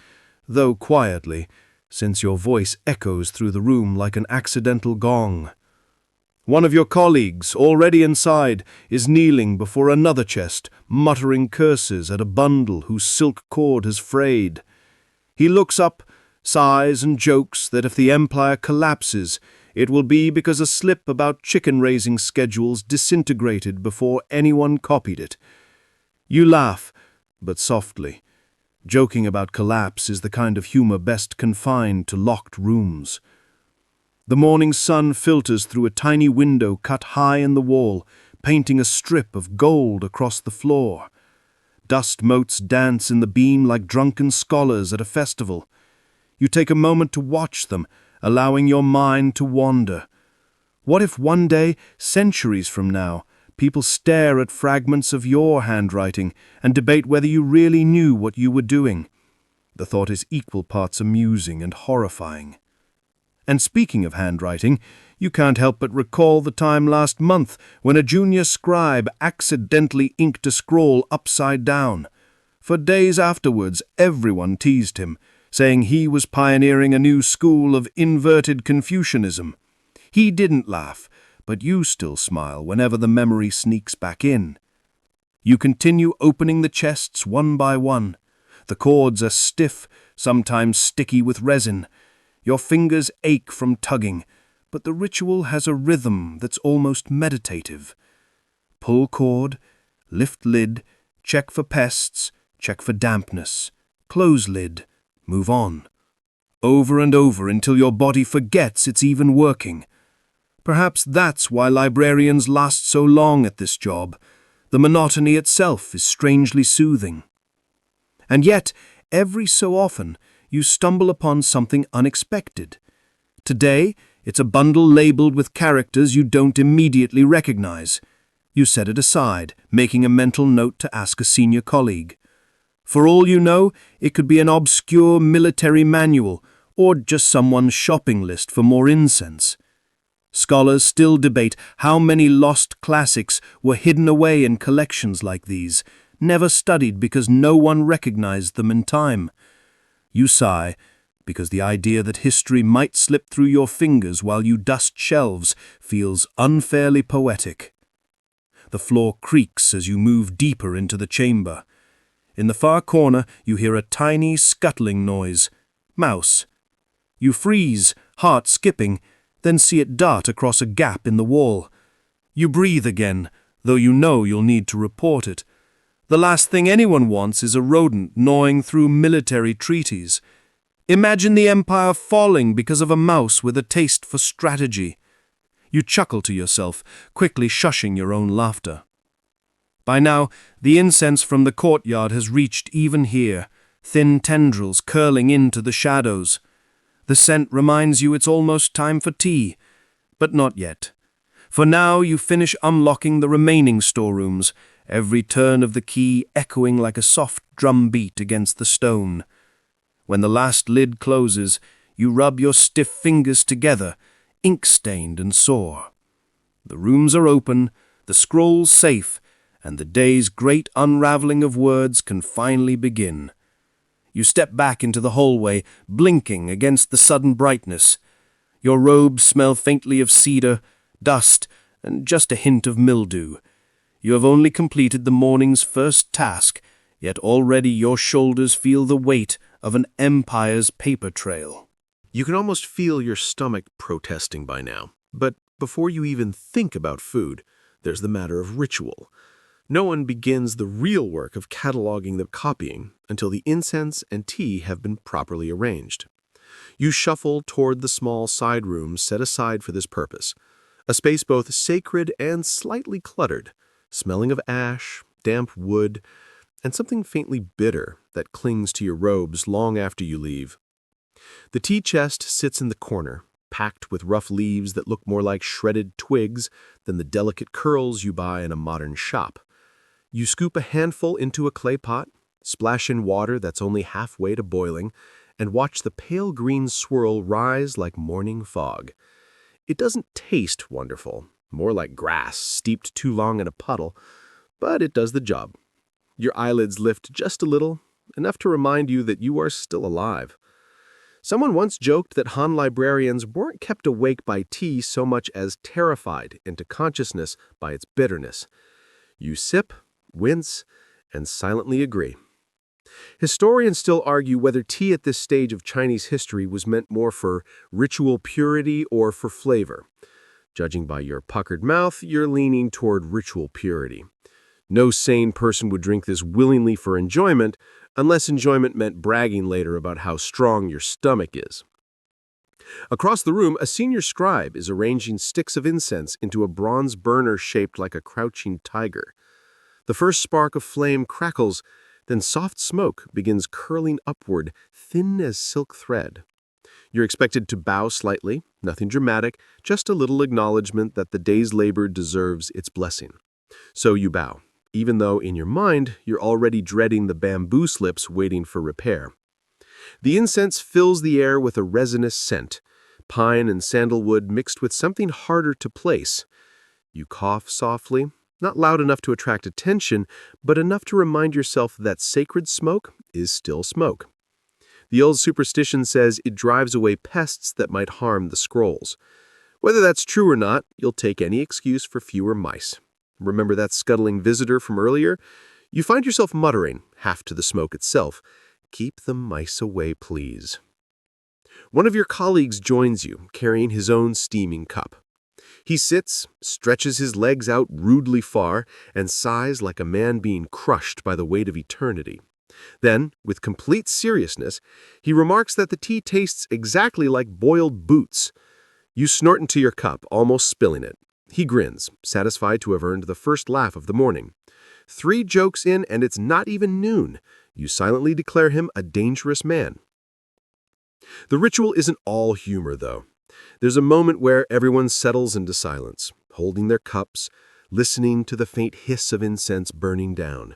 though quietly, since your voice echoes through the room like an accidental gong. One of your colleagues, already inside, is kneeling before another chest, muttering curses at a bundle whose silk cord has frayed. He looks up, sighs and jokes that if the empire collapses, it will be because a slip about chicken-raising schedules disintegrated before anyone copied it. You laugh, but softly. Joking about collapse is the kind of humor best confined to locked rooms. The morning sun filters through a tiny window cut high in the wall, painting a strip of gold across the floor. Dust motes dance in the beam like drunken scholars at a festival. You take a moment to watch them, allowing your mind to wander. What if one day, centuries from now, people stare at fragments of your handwriting and debate whether you really knew what you were doing? The thought is equal parts amusing and horrifying. And speaking of handwriting, you can't help but recall the time last month when a junior scribe accidentally inked a scroll upside down. For days afterwards, everyone teased him, saying he was pioneering a new school of inverted Confucianism. He didn't laugh, but you still smile whenever the memory sneaks back in. You continue opening the chests one by one. The cords are stiff, sometimes sticky with resin. Your fingers ache from tugging, but the ritual has a rhythm that's almost meditative. Pull cord, lift lid, check for pests, check for dampness, close lid, move on. Over and over until your body forgets it's even working. Perhaps that's why librarians last so long at this job. The monotony itself is strangely soothing. And yet, every so often, you stumble upon something unexpected. Today, It's a bundle labeled with characters you don't immediately recognize. You set it aside, making a mental note to ask a senior colleague. For all you know, it could be an obscure military manual or just someone's shopping list for more incense. Scholars still debate how many lost classics were hidden away in collections like these, never studied because no one recognized them in time. You sigh, because the idea that history might slip through your fingers while you dust shelves feels unfairly poetic. The floor creaks as you move deeper into the chamber. In the far corner, you hear a tiny scuttling noise. Mouse. You freeze, heart skipping, then see it dart across a gap in the wall. You breathe again, though you know you'll need to report it. The last thing anyone wants is a rodent gnawing through military treaties. Imagine the empire falling because of a mouse with a taste for strategy. You chuckle to yourself, quickly shushing your own laughter. By now, the incense from the courtyard has reached even here, thin tendrils curling into the shadows. The scent reminds you it's almost time for tea, but not yet. For now you finish unlocking the remaining storerooms, every turn of the key echoing like a soft drum beat against the stone. When the last lid closes, you rub your stiff fingers together, ink-stained and sore. The rooms are open, the scrolls safe, and the day's great unraveling of words can finally begin. You step back into the hallway, blinking against the sudden brightness. Your robes smell faintly of cedar, dust, and just a hint of mildew. You have only completed the morning's first task, yet already your shoulders feel the weight of an empire's paper trail. You can almost feel your stomach protesting by now. But before you even think about food, there's the matter of ritual. No one begins the real work of cataloging the copying until the incense and tea have been properly arranged. You shuffle toward the small side rooms set aside for this purpose, a space both sacred and slightly cluttered, smelling of ash, damp wood, and something faintly bitter that clings to your robes long after you leave. The tea chest sits in the corner, packed with rough leaves that look more like shredded twigs than the delicate curls you buy in a modern shop. You scoop a handful into a clay pot, splash in water that's only halfway to boiling, and watch the pale green swirl rise like morning fog. It doesn't taste wonderful, more like grass steeped too long in a puddle, but it does the job. Your eyelids lift just a little, enough to remind you that you are still alive. Someone once joked that Han librarians weren't kept awake by tea so much as terrified into consciousness by its bitterness. You sip, wince, and silently agree. Historians still argue whether tea at this stage of Chinese history was meant more for ritual purity or for flavor. Judging by your puckered mouth, you're leaning toward ritual purity. No sane person would drink this willingly for enjoyment, unless enjoyment meant bragging later about how strong your stomach is. Across the room, a senior scribe is arranging sticks of incense into a bronze burner shaped like a crouching tiger. The first spark of flame crackles, then soft smoke begins curling upward, thin as silk thread. You're expected to bow slightly, nothing dramatic, just a little acknowledgement that the day's labor deserves its blessing. So you bow, even though in your mind you're already dreading the bamboo slips waiting for repair. The incense fills the air with a resinous scent, pine and sandalwood mixed with something harder to place. You cough softly, not loud enough to attract attention, but enough to remind yourself that sacred smoke is still smoke. The old superstition says it drives away pests that might harm the scrolls. Whether that's true or not, you'll take any excuse for fewer mice. Remember that scuttling visitor from earlier? You find yourself muttering, half to the smoke itself, "Keep the mice away, please." One of your colleagues joins you, carrying his own steaming cup. He sits, stretches his legs out rudely far, and sighs like a man being crushed by the weight of eternity. Then, with complete seriousness, he remarks that the tea tastes exactly like boiled boots. You snort into your cup, almost spilling it. He grins, satisfied to have earned the first laugh of the morning. 3 jokes in, and it's not even noon. You silently declare him a dangerous man. The ritual isn't all humor, though. There's a moment where everyone settles into silence, holding their cups, listening to the faint hiss of incense burning down.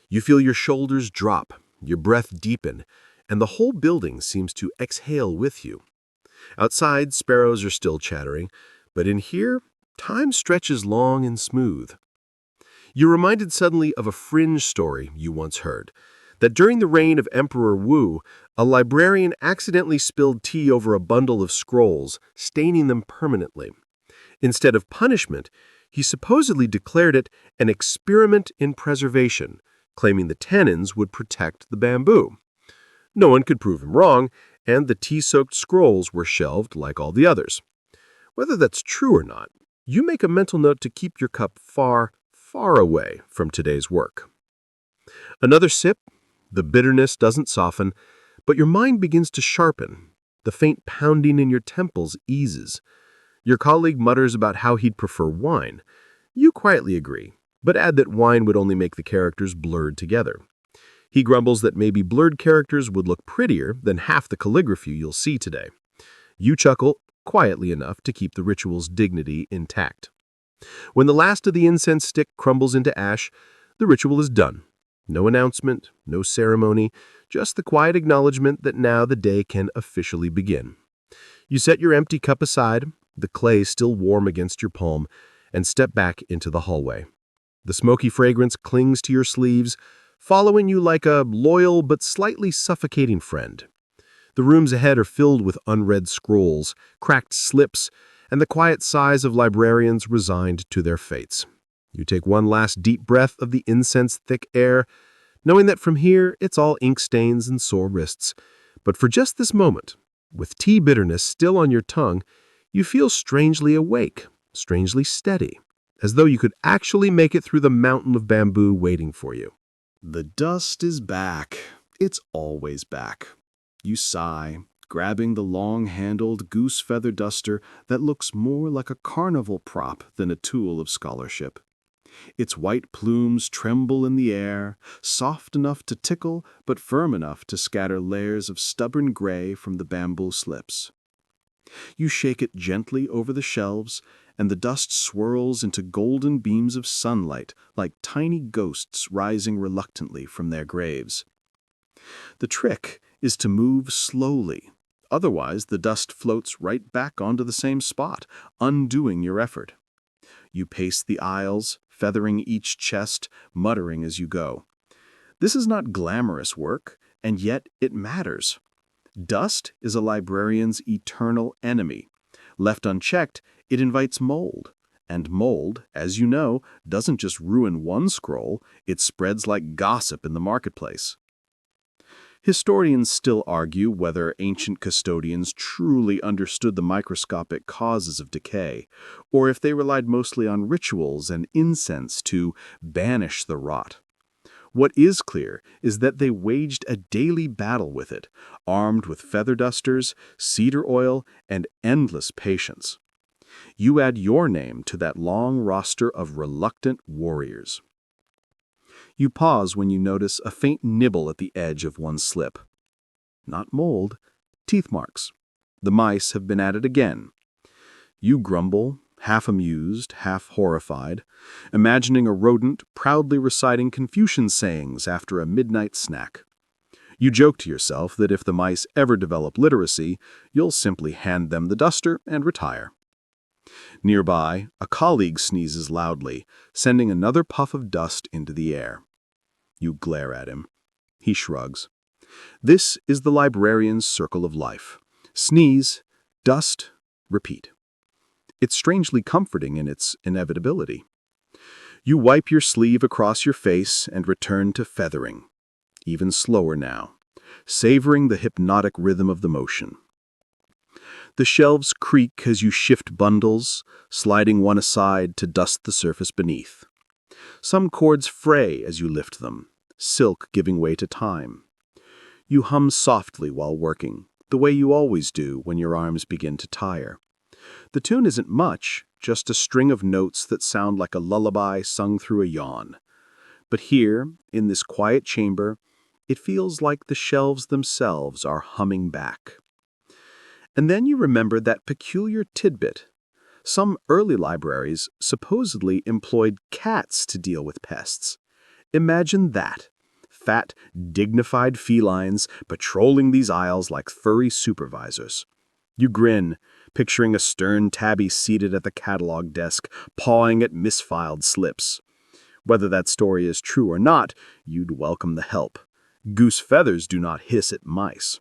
You feel your shoulders drop, your breath deepen, and the whole building seems to exhale with you. Outside, sparrows are still chattering, but in here, time stretches long and smooth. You're reminded suddenly of a fringe story you once heard, that during the reign of Emperor Wu, a librarian accidentally spilled tea over a bundle of scrolls, staining them permanently. Instead of punishment, he supposedly declared it an experiment in preservation, claiming the tannins would protect the bamboo. No one could prove him wrong, and the tea-soaked scrolls were shelved like all the others. Whether that's true or not, you make a mental note to keep your cup far, far away from today's work. Another sip, the bitterness doesn't soften, but your mind begins to sharpen. The faint pounding in your temples eases. Your colleague mutters about how he'd prefer wine. You quietly agree, but add that wine would only make the characters blurred together. He grumbles that maybe blurred characters would look prettier than half the calligraphy you'll see today. You chuckle, quietly enough to keep the ritual's dignity intact. When the last of the incense stick crumbles into ash, the ritual is done. No announcement, no ceremony, just the quiet acknowledgement that now the day can officially begin. You set your empty cup aside, the clay still warm against your palm, and step back into the hallway. The smoky fragrance clings to your sleeves, following you like a loyal but slightly suffocating friend. The rooms ahead are filled with unread scrolls, cracked slips, and the quiet sighs of librarians resigned to their fates. You take one last deep breath of the incense-thick air, knowing that from here it's all ink stains and sore wrists. But for just this moment, with tea bitterness still on your tongue, you feel strangely awake, strangely steady, as though you could actually make it through the mountain of bamboo waiting for you. The dust is back. It's always back. You sigh, grabbing the long-handled goose feather duster that looks more like a carnival prop than a tool of scholarship. Its white plumes tremble in the air, soft enough to tickle but firm enough to scatter layers of stubborn gray from the bamboo slips. You shake it gently over the shelves, and the dust swirls into golden beams of sunlight like tiny ghosts rising reluctantly from their graves. The trick is to move slowly. Otherwise, the dust floats right back onto the same spot, undoing your effort. You pace the aisles, feathering each chest, muttering as you go. This is not glamorous work, and yet it matters. Dust is a librarian's eternal enemy. Left unchecked, it invites mold. And mold, as you know, doesn't just ruin one scroll, it spreads like gossip in the marketplace. Historians still argue whether ancient custodians truly understood the microscopic causes of decay, or if they relied mostly on rituals and incense to banish the rot. What is clear is that they waged a daily battle with it, armed with feather dusters, cedar oil, and endless patience. You add your name to that long roster of reluctant warriors. You pause when you notice a faint nibble at the edge of one slip. Not mold, teeth marks. The mice have been at it again. You grumble, half amused, half horrified, imagining a rodent proudly reciting Confucian sayings after a midnight snack. You joke to yourself that if the mice ever develop literacy, you'll simply hand them the duster and retire. Nearby, a colleague sneezes loudly, sending another puff of dust into the air. You glare at him. He shrugs. This is the librarian's circle of life. Sneeze, dust, repeat. It's strangely comforting in its inevitability. You wipe your sleeve across your face and return to feathering, even slower now, savoring the hypnotic rhythm of the motion. The shelves creak as you shift bundles, sliding one aside to dust the surface beneath. Some cords fray as you lift them, silk giving way to time. You hum softly while working, the way you always do when your arms begin to tire. The tune isn't much, just a string of notes that sound like a lullaby sung through a yawn. But here, in this quiet chamber, it feels like the shelves themselves are humming back. And then you remember that peculiar tidbit. Some early libraries supposedly employed cats to deal with pests. Imagine that. Fat, dignified felines patrolling these aisles like furry supervisors. You grin, picturing a stern tabby seated at the catalog desk, pawing at misfiled slips. Whether that story is true or not, you'd welcome the help. Goose feathers do not hiss at mice.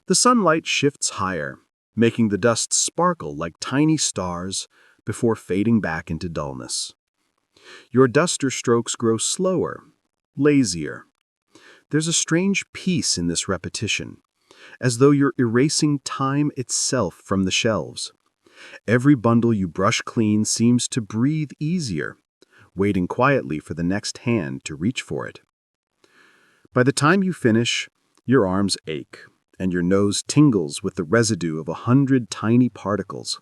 The sunlight shifts higher, making the dust sparkle like tiny stars before fading back into dullness. Your duster strokes grow slower, lazier. There's a strange peace in this repetition, as though you're erasing time itself from the shelves. Every bundle you brush clean seems to breathe easier, waiting quietly for the next hand to reach for it. By the time you finish, your arms ache, and your nose tingles with the residue of 100 tiny particles.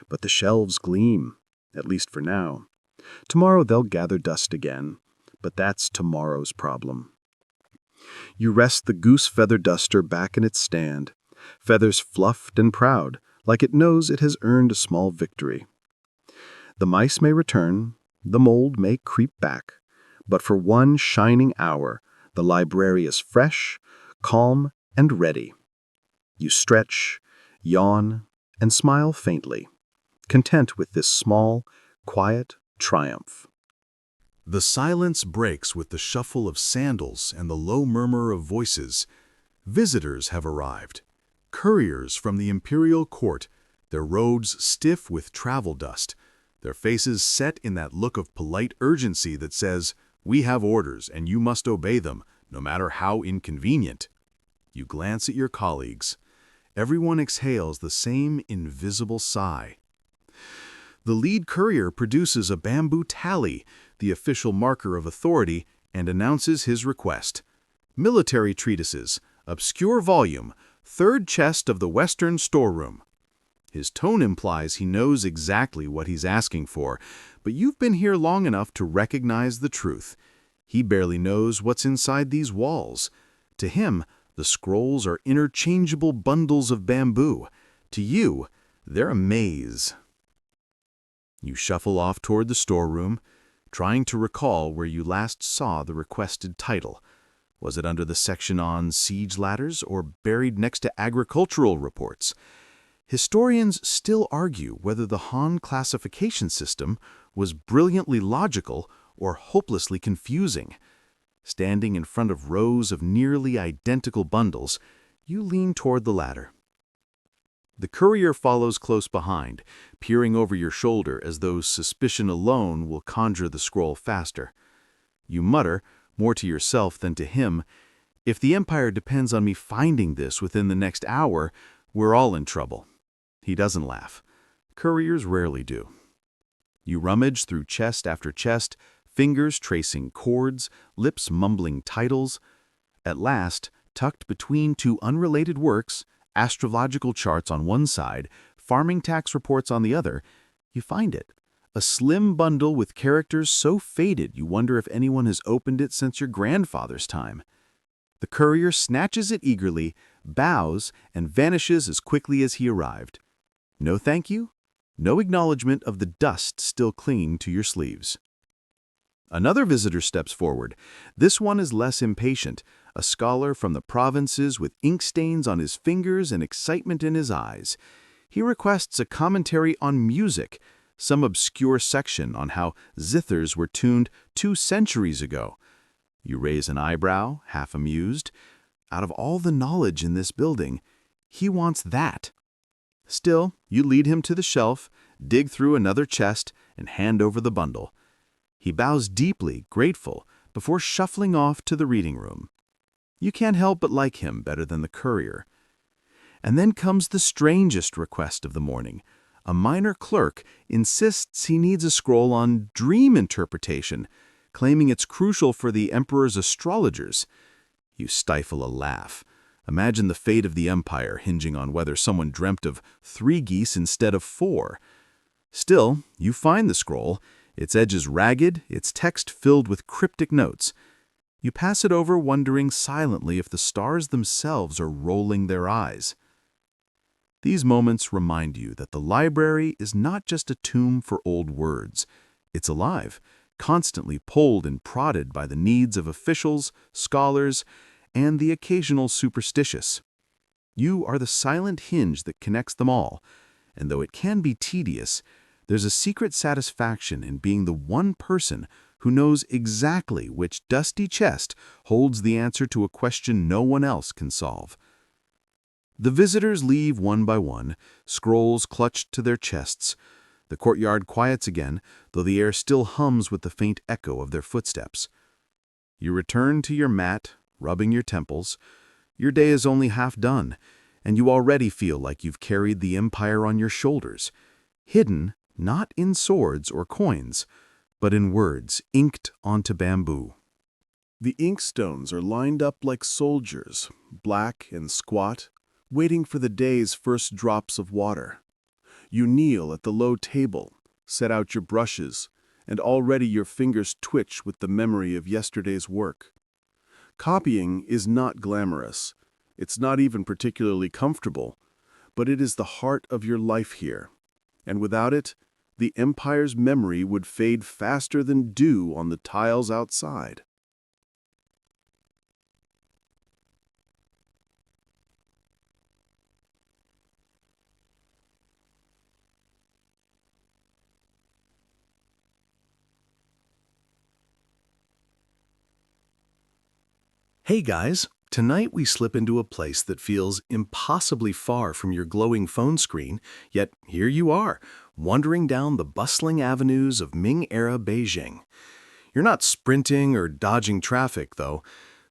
But the shelves gleam, at least for now. Tomorrow they'll gather dust again, but that's tomorrow's problem. You rest the goose feather duster back in its stand, feathers fluffed and proud, like it knows it has earned a small victory. The mice may return, the mold may creep back, but for one shining hour, the library is fresh, calm, and ready. You stretch, yawn, and smile faintly, content with this small, quiet triumph. The silence breaks with the shuffle of sandals and the low murmur of voices. Visitors have arrived. Couriers from the imperial court, their robes stiff with travel dust, their faces set in that look of polite urgency that says, "We have orders and you must obey them, no matter how inconvenient." You glance at your colleagues. Everyone exhales the same invisible sigh. The lead courier produces a bamboo tally, the official marker of authority, and announces his request. Military treatises, obscure volume, third chest of the western storeroom. His tone implies he knows exactly what he's asking for, but you've been here long enough to recognize the truth. He barely knows what's inside these walls. To him, the scrolls are interchangeable bundles of bamboo. To you, they're a maze. You shuffle off toward the storeroom, trying to recall where you last saw the requested title. Was it under the section on siege ladders or buried next to agricultural reports? Historians still argue whether the Han classification system was brilliantly logical or hopelessly confusing. Standing in front of rows of nearly identical bundles, you lean toward the latter. The courier follows close behind, peering over your shoulder as though suspicion alone will conjure the scroll faster. You mutter, more to yourself than to him, "If the Empire depends on me finding this within the next hour, we're all in trouble." He doesn't laugh. Couriers rarely do. You rummage through chest after chest, fingers tracing chords, lips mumbling titles. At last, tucked between two unrelated works, astrological charts on one side, farming tax reports on the other, you find it. A slim bundle with characters so faded you wonder if anyone has opened it since your grandfather's time. The courier snatches it eagerly, bows, and vanishes as quickly as he arrived. No thank you, no acknowledgement of the dust still clinging to your sleeves. Another visitor steps forward. This one is less impatient, a scholar from the provinces with ink stains on his fingers and excitement in his eyes. He requests a commentary on music, some obscure section on how zithers were tuned 2 centuries ago. You raise an eyebrow, half amused. Out of all the knowledge in this building, he wants that. Still, you lead him to the shelf, dig through another chest, and hand over the bundle. He bows deeply, grateful, before shuffling off to the reading room. You can't help but like him better than the courier. And then comes the strangest request of the morning. A minor clerk insists he needs a scroll on dream interpretation, claiming it's crucial for the Emperor's astrologers. You stifle a laugh. Imagine the fate of the Empire hinging on whether someone dreamt of 3 geese instead of 4. Still, you find the scroll, its edges ragged, its text filled with cryptic notes. You pass it over, wondering silently if the stars themselves are rolling their eyes. These moments remind you that the library is not just a tomb for old words. It's alive, constantly pulled and prodded by the needs of officials, scholars, and the occasional superstitious. You are the silent hinge that connects them all, and though it can be tedious, there's a secret satisfaction in being the one person who knows exactly which dusty chest holds the answer to a question no one else can solve. The visitors leave one by one, scrolls clutched to their chests. The courtyard quiets again, though the air still hums with the faint echo of their footsteps. You return to your mat, rubbing your temples. Your day is only half done, and you already feel like you've carried the empire on your shoulders, hidden not in swords or coins, but in words inked onto bamboo. The inkstones are lined up like soldiers, black and squat, waiting for the day's first drops of water. You kneel at the low table, set out your brushes, and already your fingers twitch with the memory of yesterday's work. Copying is not glamorous. It's not even particularly comfortable, but it is the heart of your life here. And without it, the empire's memory would fade faster than dew on the tiles outside. Hey guys, tonight we slip into a place that feels impossibly far from your glowing phone screen, yet here you are, wandering down the bustling avenues of Ming-era Beijing. You're not sprinting or dodging traffic, though.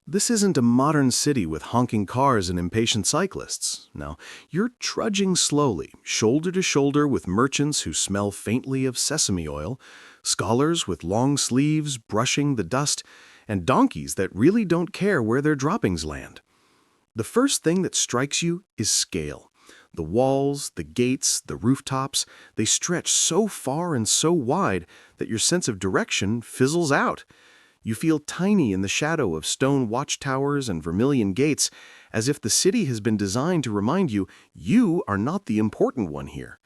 This isn't a modern city with honking cars and impatient cyclists. No, you're trudging slowly, shoulder to shoulder with merchants who smell faintly of sesame oil, scholars with long sleeves brushing the dust, and donkeys that really don't care where their droppings land. The first thing that strikes you is scale. The walls, the gates, the rooftops, they stretch so far and so wide that your sense of direction fizzles out. You feel tiny in the shadow of stone watchtowers and vermilion gates, as if the city has been designed to remind you you are not the important one here.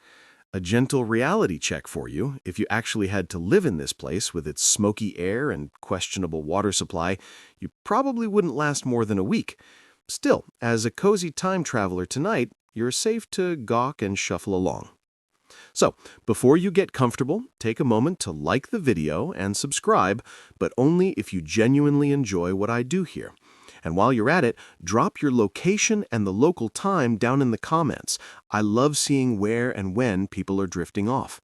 A gentle reality check for you. If you actually had to live in this place with its smoky air and questionable water supply, you probably wouldn't last more than a week. Still, as a cozy time traveler tonight, you're safe to gawk and shuffle along. So, before you get comfortable, take a moment to like the video and subscribe, but only if you genuinely enjoy what I do here. And while you're at it, drop your location and the local time down in the comments. I love seeing where and when people are drifting off.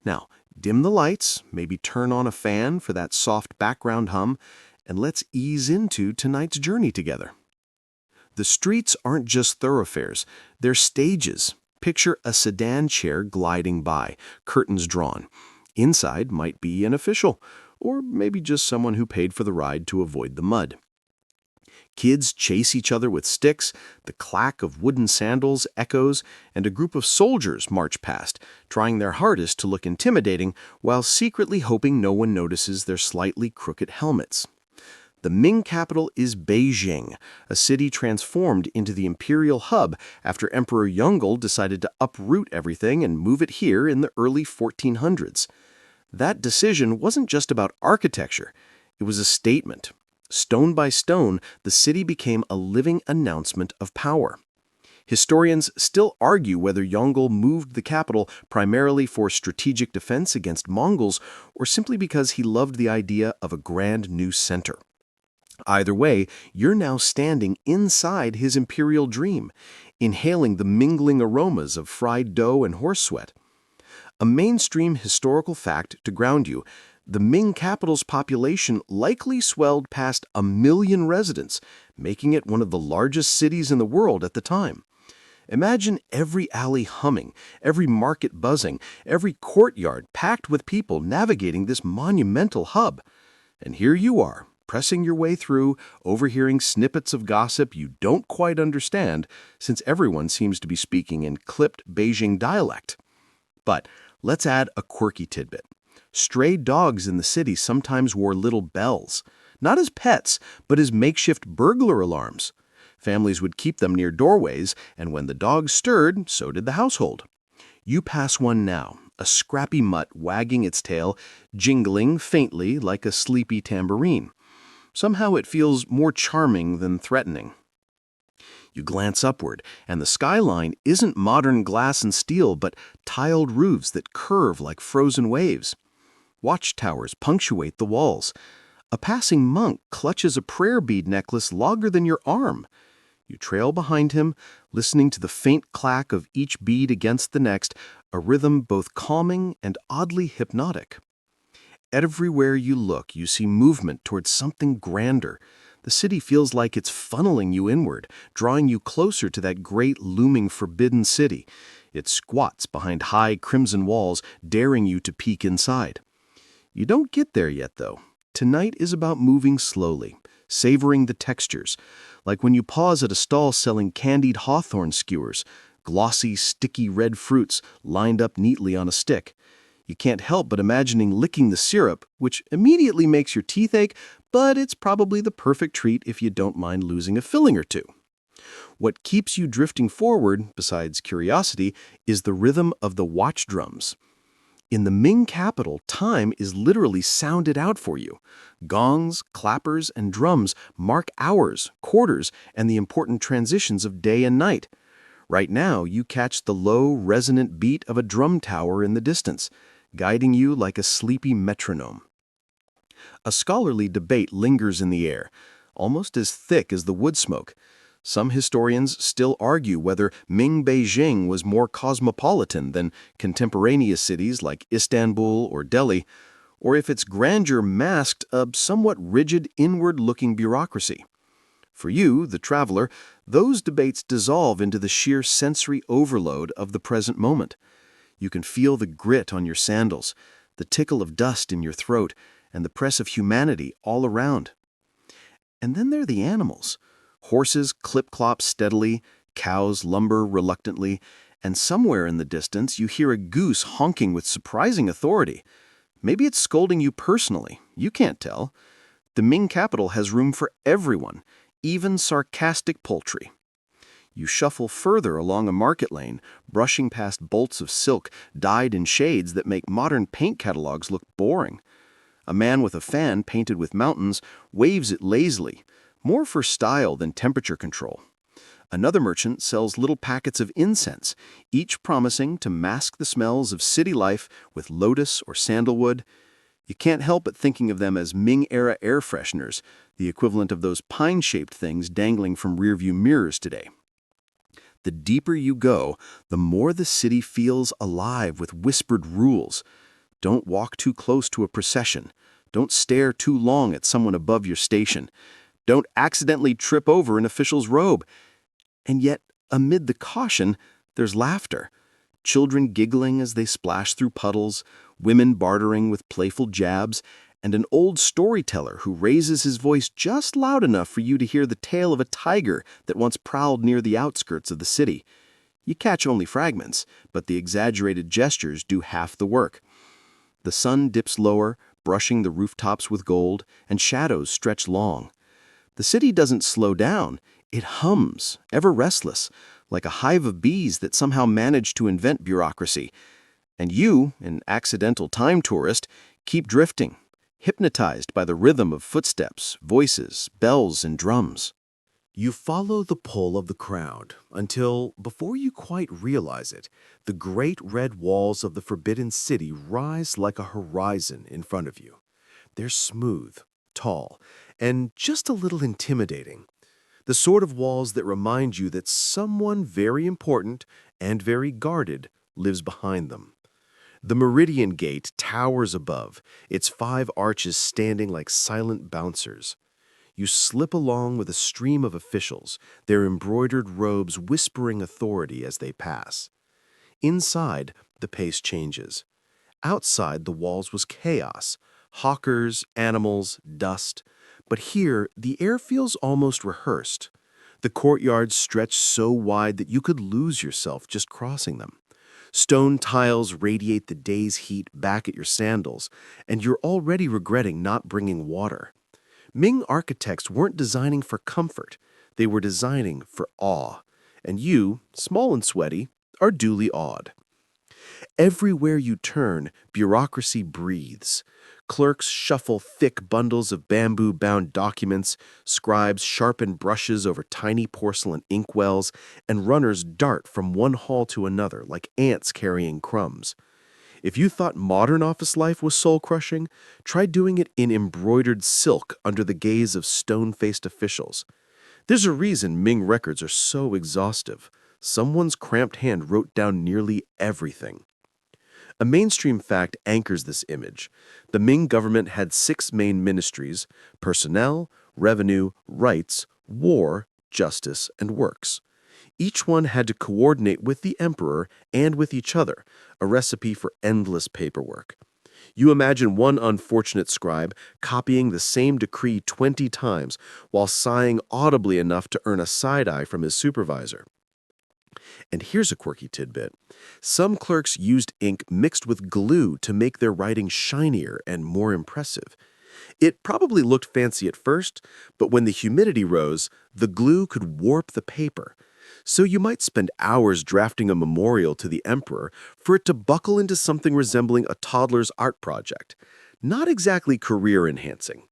Now, dim the lights, maybe turn on a fan for that soft background hum, and let's ease into tonight's journey together. The streets aren't just thoroughfares, they're stages. Picture a sedan chair gliding by, curtains drawn. Inside might be an official, or maybe just someone who paid for the ride to avoid the mud. Kids chase each other with sticks, the clack of wooden sandals echoes, and a group of soldiers march past, trying their hardest to look intimidating while secretly hoping no one notices their slightly crooked helmets. The Ming capital is Beijing, a city transformed into the imperial hub after Emperor Yongle decided to uproot everything and move it here in the early 1400s. That decision wasn't just about architecture, it was a statement. Stone by stone, the city became a living announcement of power. Historians still argue whether Yongle moved the capital primarily for strategic defense against Mongols or simply because he loved the idea of a grand new center. Either way, you're now standing inside his imperial dream, inhaling the mingling aromas of fried dough and horse sweat. A mainstream historical fact to ground you: the Ming capital's population likely swelled past 1 million residents, making it one of the largest cities in the world at the time. Imagine every alley humming, every market buzzing, every courtyard packed with people navigating this monumental hub. And here you are, pressing your way through, overhearing snippets of gossip you don't quite understand, since everyone seems to be speaking in clipped Beijing dialect. But let's add a quirky tidbit. Stray dogs in the city sometimes wore little bells, not as pets, but as makeshift burglar alarms. Families would keep them near doorways, and when the dogs stirred, so did the household. You pass one now, a scrappy mutt wagging its tail, jingling faintly like a sleepy tambourine. Somehow it feels more charming than threatening. You glance upward, and the skyline isn't modern glass and steel, but tiled roofs that curve like frozen waves. Watchtowers punctuate the walls. A passing monk clutches a prayer bead necklace longer than your arm. You trail behind him, listening to the faint clack of each bead against the next, a rhythm both calming and oddly hypnotic. Everywhere you look, you see movement towards something grander. The city feels like it's funneling you inward, drawing you closer to that great looming forbidden city. It squats behind high crimson walls, daring you to peek inside. You don't get there yet, though. Tonight is about moving slowly, savoring the textures, like when you pause at a stall selling candied hawthorn skewers, glossy, sticky red fruits lined up neatly on a stick. You can't help but imagining licking the syrup, which immediately makes your teeth ache, but it's probably the perfect treat if you don't mind losing a filling or two. What keeps you drifting forward, besides curiosity, is the rhythm of the watch drums. In the Ming capital, time is literally sounded out for you. Gongs, clappers, and drums mark hours, quarters, and the important transitions of day and night. Right now, you catch the low, resonant beat of a drum tower in the distance, guiding you like a sleepy metronome. A scholarly debate lingers in the air, almost as thick as the wood smoke. Some historians still argue whether Ming Beijing was more cosmopolitan than contemporaneous cities like Istanbul or Delhi, or if its grandeur masked a somewhat rigid, inward-looking bureaucracy. For you, the traveler, those debates dissolve into the sheer sensory overload of the present moment. You can feel the grit on your sandals, the tickle of dust in your throat, and the press of humanity all around. And then there are the animals. Horses clip-clop steadily, cows lumber reluctantly, and somewhere in the distance you hear a goose honking with surprising authority. Maybe it's scolding you personally. You can't tell. The Ming capital has room for everyone, even sarcastic poultry. You shuffle further along a market lane, brushing past bolts of silk dyed in shades that make modern paint catalogs look boring. A man with a fan painted with mountains waves it lazily, more for style than temperature control. Another merchant sells little packets of incense, each promising to mask the smells of city life with lotus or sandalwood. You can't help but thinking of them as Ming-era air fresheners, the equivalent of those pine-shaped things dangling from rearview mirrors today. The deeper you go, the more the city feels alive with whispered rules. Don't walk too close to a procession. Don't stare too long at someone above your station. Don't accidentally trip over an official's robe. And yet, amid the caution, there's laughter. Children giggling as they splash through puddles, women bartering with playful jabs, and an old storyteller who raises his voice just loud enough for you to hear the tale of a tiger that once prowled near the outskirts of the city. You catch only fragments, but the exaggerated gestures do half the work. The sun dips lower, brushing the rooftops with gold, and shadows stretch long. The city doesn't slow down, it hums, ever restless, like a hive of bees that somehow managed to invent bureaucracy. And you, an accidental time tourist, keep drifting, hypnotized by the rhythm of footsteps, voices, bells, and drums. You follow the pull of the crowd until, before you quite realize it, the great red walls of the Forbidden City rise like a horizon in front of you. They're smooth, tall, and just a little intimidating. The sort of walls that remind you that someone very important and very guarded lives behind them. The Meridian Gate towers above, its 5 arches standing like silent bouncers. You slip along with a stream of officials, their embroidered robes whispering authority as they pass. Inside, the pace changes. Outside the walls was chaos, hawkers, animals, dust. But here, the air feels almost rehearsed. The courtyards stretch so wide that you could lose yourself just crossing them. Stone tiles radiate the day's heat back at your sandals, and you're already regretting not bringing water. Ming architects weren't designing for comfort. They were designing for awe, and you, small and sweaty, are duly awed. Everywhere you turn, bureaucracy breathes. Clerks shuffle thick bundles of bamboo-bound documents, scribes sharpen brushes over tiny porcelain inkwells, and runners dart from one hall to another like ants carrying crumbs. If you thought modern office life was soul-crushing, try doing it in embroidered silk under the gaze of stone-faced officials. There's a reason Ming records are so exhaustive. Someone's cramped hand wrote down nearly everything. A mainstream fact anchors this image. The Ming government had 6 main ministries: personnel, revenue, rights, war, justice, and works. Each one had to coordinate with the emperor and with each other, a recipe for endless paperwork. You imagine one unfortunate scribe copying the same decree 20 times while sighing audibly enough to earn a side-eye from his supervisor. And here's a quirky tidbit. Some clerks used ink mixed with glue to make their writing shinier and more impressive. It probably looked fancy at first, but when the humidity rose, the glue could warp the paper. So you might spend hours drafting a memorial to the emperor for it to buckle into something resembling a toddler's art project. Not exactly career-enhancing.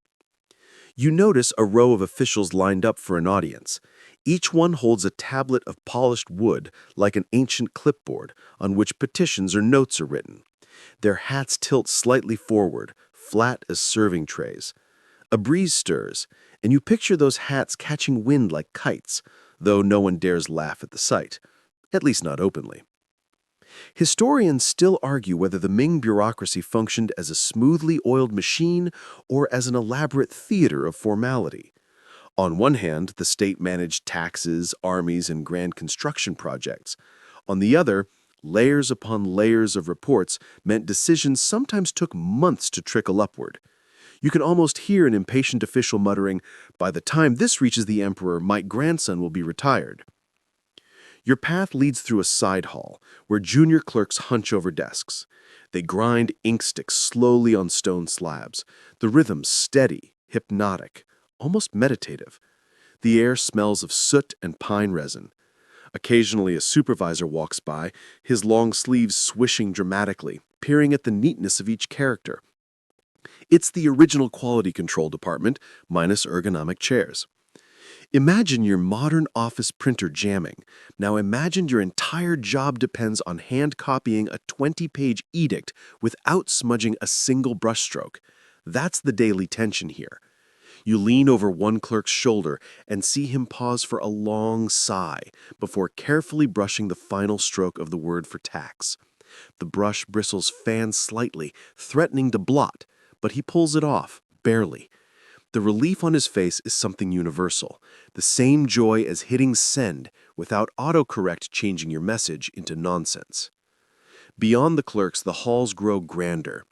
You notice a row of officials lined up for an audience. Each one holds a tablet of polished wood, like an ancient clipboard, on which petitions or notes are written. Their hats tilt slightly forward, flat as serving trays. A breeze stirs, and you picture those hats catching wind like kites, though no one dares laugh at the sight, at least not openly. Historians still argue whether the Ming bureaucracy functioned as a smoothly oiled machine or as an elaborate theater of formality. On one hand, the state managed taxes, armies, and grand construction projects. On the other, layers upon layers of reports meant decisions sometimes took months to trickle upward. You can almost hear an impatient official muttering, "By the time this reaches the emperor, my grandson will be retired." Your path leads through a side hall, where junior clerks hunch over desks. They grind ink sticks slowly on stone slabs, the rhythm steady, hypnotic, almost meditative. The air smells of soot and pine resin. Occasionally a supervisor walks by, his long sleeves swishing dramatically, peering at the neatness of each character. It's the original quality control department, minus ergonomic chairs. Imagine your modern office printer jamming. Now imagine your entire job depends on hand copying a 20-page edict without smudging a single brushstroke. That's the daily tension here. You lean over one clerk's shoulder and see him pause for a long sigh before carefully brushing the final stroke of the word for tax. The brush bristles fan slightly, threatening to blot, but he pulls it off, barely. The relief on his face is something universal, the same joy as hitting send without autocorrect changing your message into nonsense. Beyond the clerks, the halls grow grander.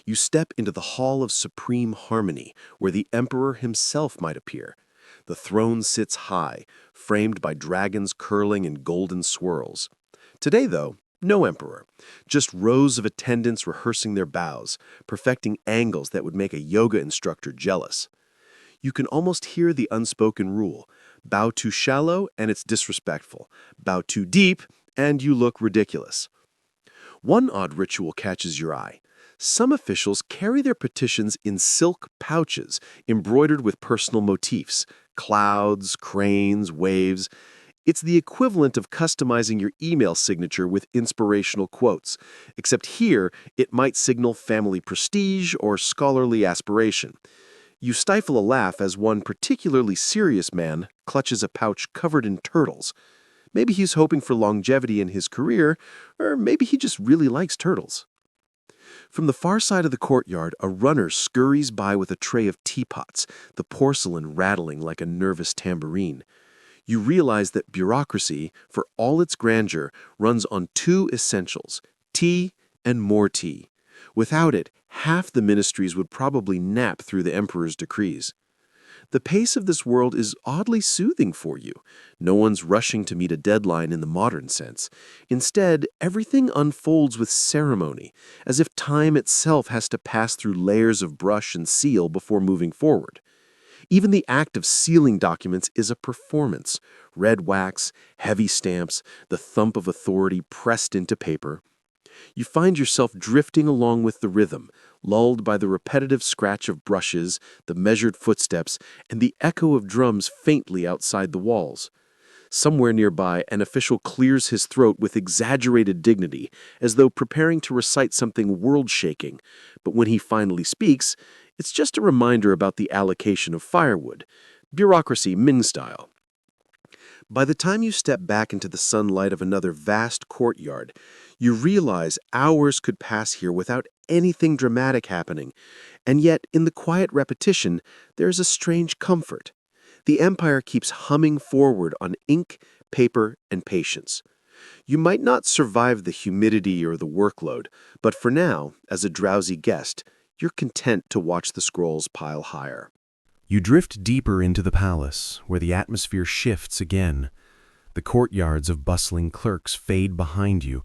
You step into the Hall of Supreme Harmony, where the emperor himself might appear. The throne sits high, framed by dragons curling in golden swirls. Today, though, no emperor, just rows of attendants rehearsing their bows, perfecting angles that would make a yoga instructor jealous. You can almost hear the unspoken rule: bow too shallow and it's disrespectful, bow too deep and you look ridiculous. One odd ritual catches your eye. Some officials carry their petitions in silk pouches embroidered with personal motifs: clouds, cranes, waves. It's the equivalent of customizing your email signature with inspirational quotes, except here it might signal family prestige or scholarly aspiration. You stifle a laugh as one particularly serious man clutches a pouch covered in turtles. Maybe he's hoping for longevity in his career, or maybe he just really likes turtles. From the far side of the courtyard, a runner scurries by with a tray of teapots, the porcelain rattling like a nervous tambourine. You realize that bureaucracy, for all its grandeur, runs on 2 essentials: tea and more tea. Without it, half the ministries would probably nap through the emperor's decrees. The pace of this world is oddly soothing for you. No one's rushing to meet a deadline in the modern sense. Instead, everything unfolds with ceremony, as if time itself has to pass through layers of brush and seal before moving forward. Even the act of sealing documents is a performance. Red wax, heavy stamps, the thump of authority pressed into paper. You find yourself drifting along with the rhythm, lulled by the repetitive scratch of brushes, the measured footsteps, and the echo of drums faintly outside the walls. Somewhere nearby, an official clears his throat with exaggerated dignity, as though preparing to recite something world-shaking. But when he finally speaks, it's just a reminder about the allocation of firewood. Bureaucracy Ming style. By the time you step back into the sunlight of another vast courtyard, you realize hours could pass here without anything dramatic happening. And yet, in the quiet repetition, there is a strange comfort. The empire keeps humming forward on ink, paper, and patience. You might not survive the humidity or the workload, but for now, as a drowsy guest, you're content to watch the scrolls pile higher. You drift deeper into the palace, where the atmosphere shifts again. The courtyards of bustling clerks fade behind you,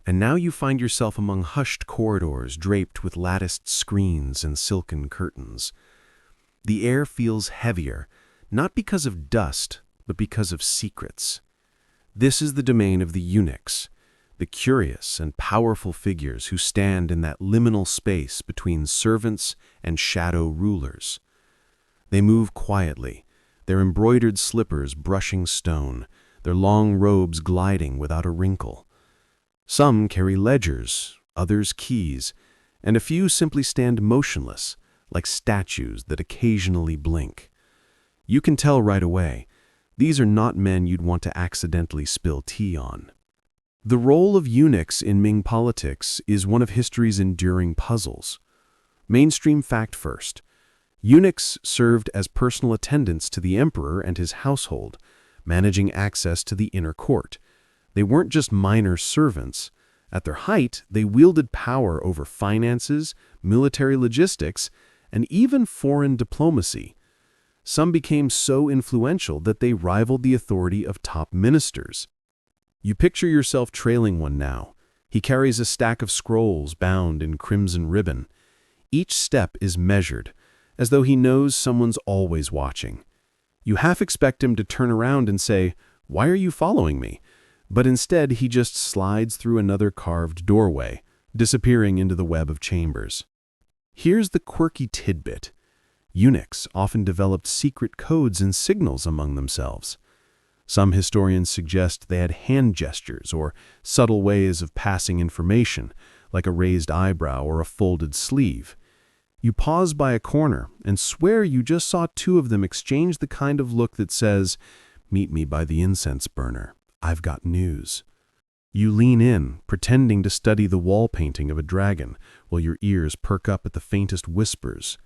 and now you find yourself among hushed corridors draped with latticed screens and silken curtains. The air feels heavier, not because of dust, but because of secrets. This is the domain of the eunuchs, the curious and powerful figures who stand in that liminal space between servants and shadow rulers. They move quietly, their embroidered slippers brushing stone, their long robes gliding without a wrinkle. Some carry ledgers, others keys, and a few simply stand motionless, like statues that occasionally blink. You can tell right away, these are not men you'd want to accidentally spill tea on. The role of eunuchs in Ming politics is one of history's enduring puzzles. Mainstream fact first. Eunuchs served as personal attendants to the emperor and his household, managing access to the inner court. They weren't just minor servants. At their height, they wielded power over finances, military logistics, and even foreign diplomacy. Some became so influential that they rivaled the authority of top ministers. You picture yourself trailing one now. He carries a stack of scrolls bound in crimson ribbon. Each step is measured, as though he knows someone's always watching. You half expect him to turn around and say, "Why are you following me?" But instead he just slides through another carved doorway, disappearing into the web of chambers. Here's the quirky tidbit. Eunuchs often developed secret codes and signals among themselves. Some historians suggest they had hand gestures or subtle ways of passing information, like a raised eyebrow or a folded sleeve. You pause by a corner and swear you just saw two of them exchange the kind of look that says, "Meet me by the incense burner. I've got news." You lean in, pretending to study the wall painting of a dragon, while your ears perk up at the faintest whispers.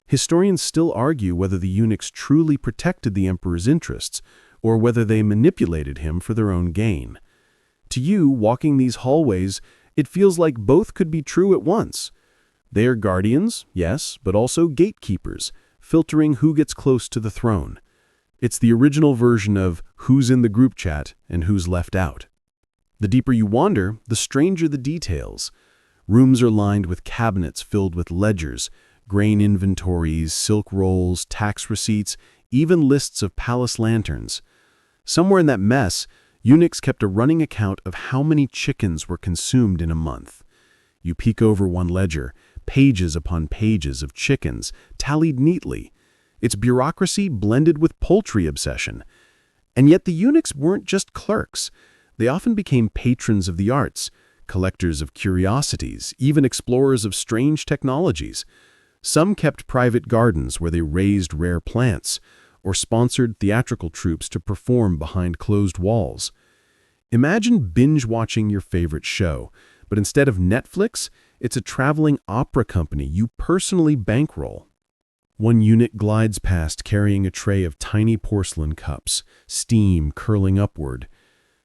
Historians still argue whether the eunuchs truly protected the emperor's interests, or whether they manipulated him for their own gain. To you, walking these hallways, it feels like both could be true at once. They are guardians, yes, but also gatekeepers, filtering who gets close to the throne. It's the original version of who's in the group chat and who's left out. The deeper you wander, the stranger the details. Rooms are lined with cabinets filled with ledgers, grain inventories, silk rolls, tax receipts, even lists of palace lanterns. Somewhere in that mess, eunuchs kept a running account of how many chickens were consumed in a month. You peek over one ledger, pages upon pages of chickens, tallied neatly. It's bureaucracy blended with poultry obsession. And yet the eunuchs weren't just clerks. They often became patrons of the arts, collectors of curiosities, even explorers of strange technologies. Some kept private gardens where they raised rare plants, or sponsored theatrical troupes to perform behind closed walls. Imagine binge-watching your favorite show, but instead of Netflix, it's a traveling opera company you personally bankroll. One eunuch glides past carrying a tray of tiny porcelain cups, steam curling upward.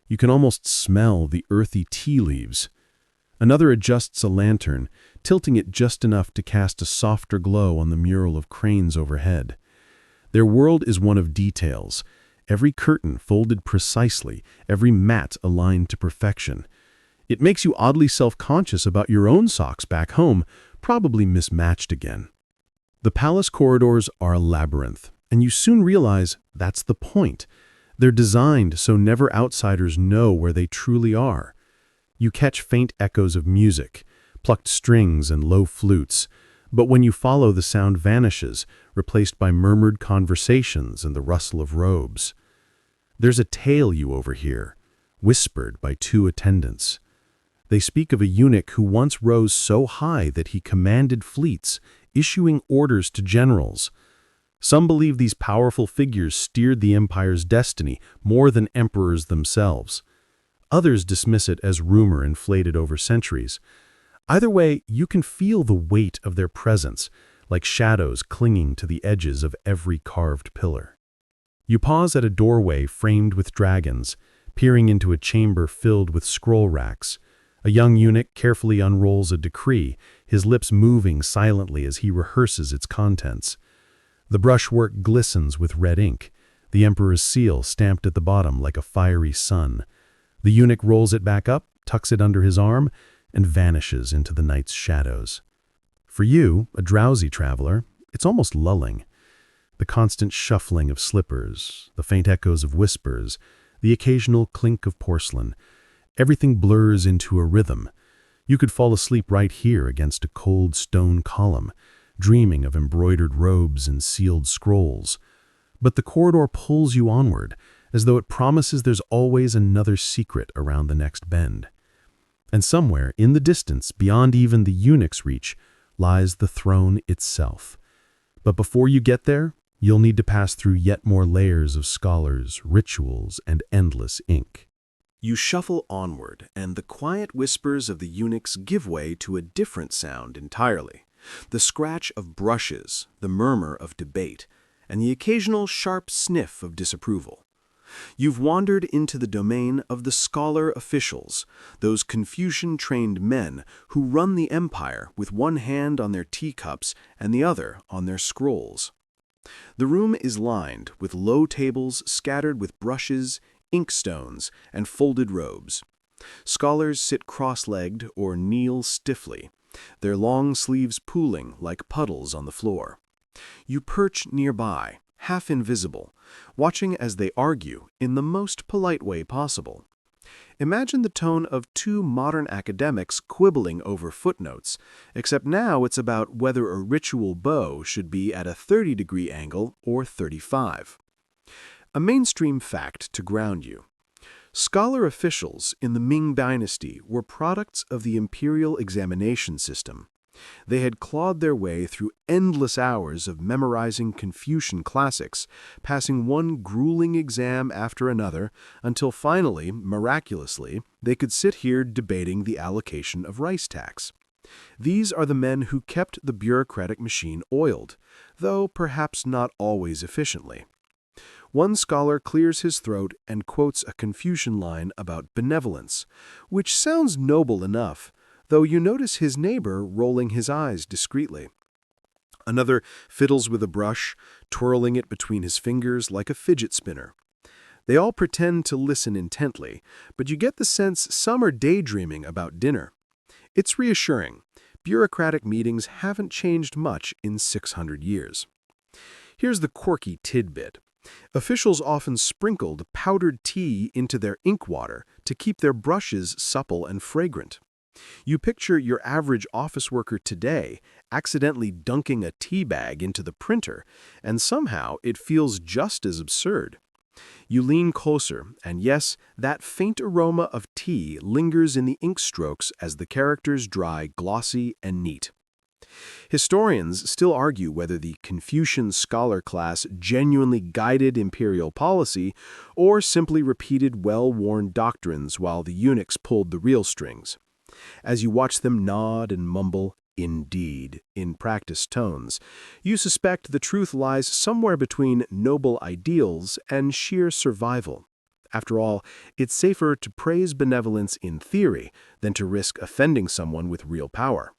You can almost smell the earthy tea leaves. Another adjusts a lantern, tilting it just enough to cast a softer glow on the mural of cranes overhead. Their world is one of details, every curtain folded precisely, every mat aligned to perfection. It makes you oddly self-conscious about your own socks back home, probably mismatched again. The palace corridors are a labyrinth, and you soon realize that's the point. They're designed so never outsiders know where they truly are. You catch faint echoes of music, plucked strings and low flutes, but when you follow, the sound vanishes, replaced by murmured conversations and the rustle of robes. There's a tale you overhear, whispered by two attendants. They speak of a eunuch who once rose so high that he commanded fleets, issuing orders to generals. Some believe these powerful figures steered the empire's destiny more than emperors themselves. Others dismiss it as rumor inflated over centuries. Either way, you can feel the weight of their presence, like shadows clinging to the edges of every carved pillar. You pause at a doorway framed with dragons, peering into a chamber filled with scroll racks. A young eunuch carefully unrolls a decree, his lips moving silently as he rehearses its contents. The brushwork glistens with red ink, the emperor's seal stamped at the bottom like a fiery sun. The eunuch rolls it back up, tucks it under his arm, and vanishes into the night's shadows. For you, a drowsy traveler, it's almost lulling. The constant shuffling of slippers, the faint echoes of whispers, the occasional clink of porcelain, everything blurs into a rhythm. You could fall asleep right here against a cold stone column, dreaming of embroidered robes and sealed scrolls. But the corridor pulls you onward, as though it promises there's always another secret around the next bend. And somewhere, in the distance, beyond even the eunuch's reach, lies the throne itself. But before you get there, you'll need to pass through yet more layers of scholars, rituals, and endless ink. You shuffle onward, and the quiet whispers of the eunuchs give way to a different sound entirely. The scratch of brushes, the murmur of debate, and the occasional sharp sniff of disapproval. You've wandered into the domain of the scholar officials, those Confucian-trained men who run the empire with one hand on their teacups and the other on their scrolls. The room is lined with low tables scattered with brushes, inkstones, and folded robes. Scholars sit cross-legged or kneel stiffly, their long sleeves pooling like puddles on the floor. You perch nearby, half invisible, watching as they argue in the most polite way possible. Imagine the tone of two modern academics quibbling over footnotes, except now it's about whether a ritual bow should be at a 30-degree angle or 35. A mainstream fact to ground you. Scholar officials in the Ming Dynasty were products of the imperial examination system. They had clawed their way through endless hours of memorizing Confucian classics, passing one grueling exam after another, until finally, miraculously, they could sit here debating the allocation of rice tax. These are the men who kept the bureaucratic machine oiled, though perhaps not always efficiently. One scholar clears his throat and quotes a Confucian line about benevolence, which sounds noble enough, though you notice his neighbor rolling his eyes discreetly. Another fiddles with a brush, twirling it between his fingers like a fidget spinner. They all pretend to listen intently, but you get the sense some are daydreaming about dinner. It's reassuring. Bureaucratic meetings haven't changed much in 600 years. Here's the quirky tidbit. Officials often sprinkled powdered tea into their ink water to keep their brushes supple and fragrant. You picture your average office worker today accidentally dunking a tea bag into the printer, and somehow it feels just as absurd. You lean closer, and yes, that faint aroma of tea lingers in the ink strokes as the characters dry glossy and neat. Historians still argue whether the Confucian scholar class genuinely guided imperial policy or simply repeated well-worn doctrines while the eunuchs pulled the real strings. As you watch them nod and mumble, "Indeed," in practiced tones, you suspect the truth lies somewhere between noble ideals and sheer survival. After all, it's safer to praise benevolence in theory than to risk offending someone with real power.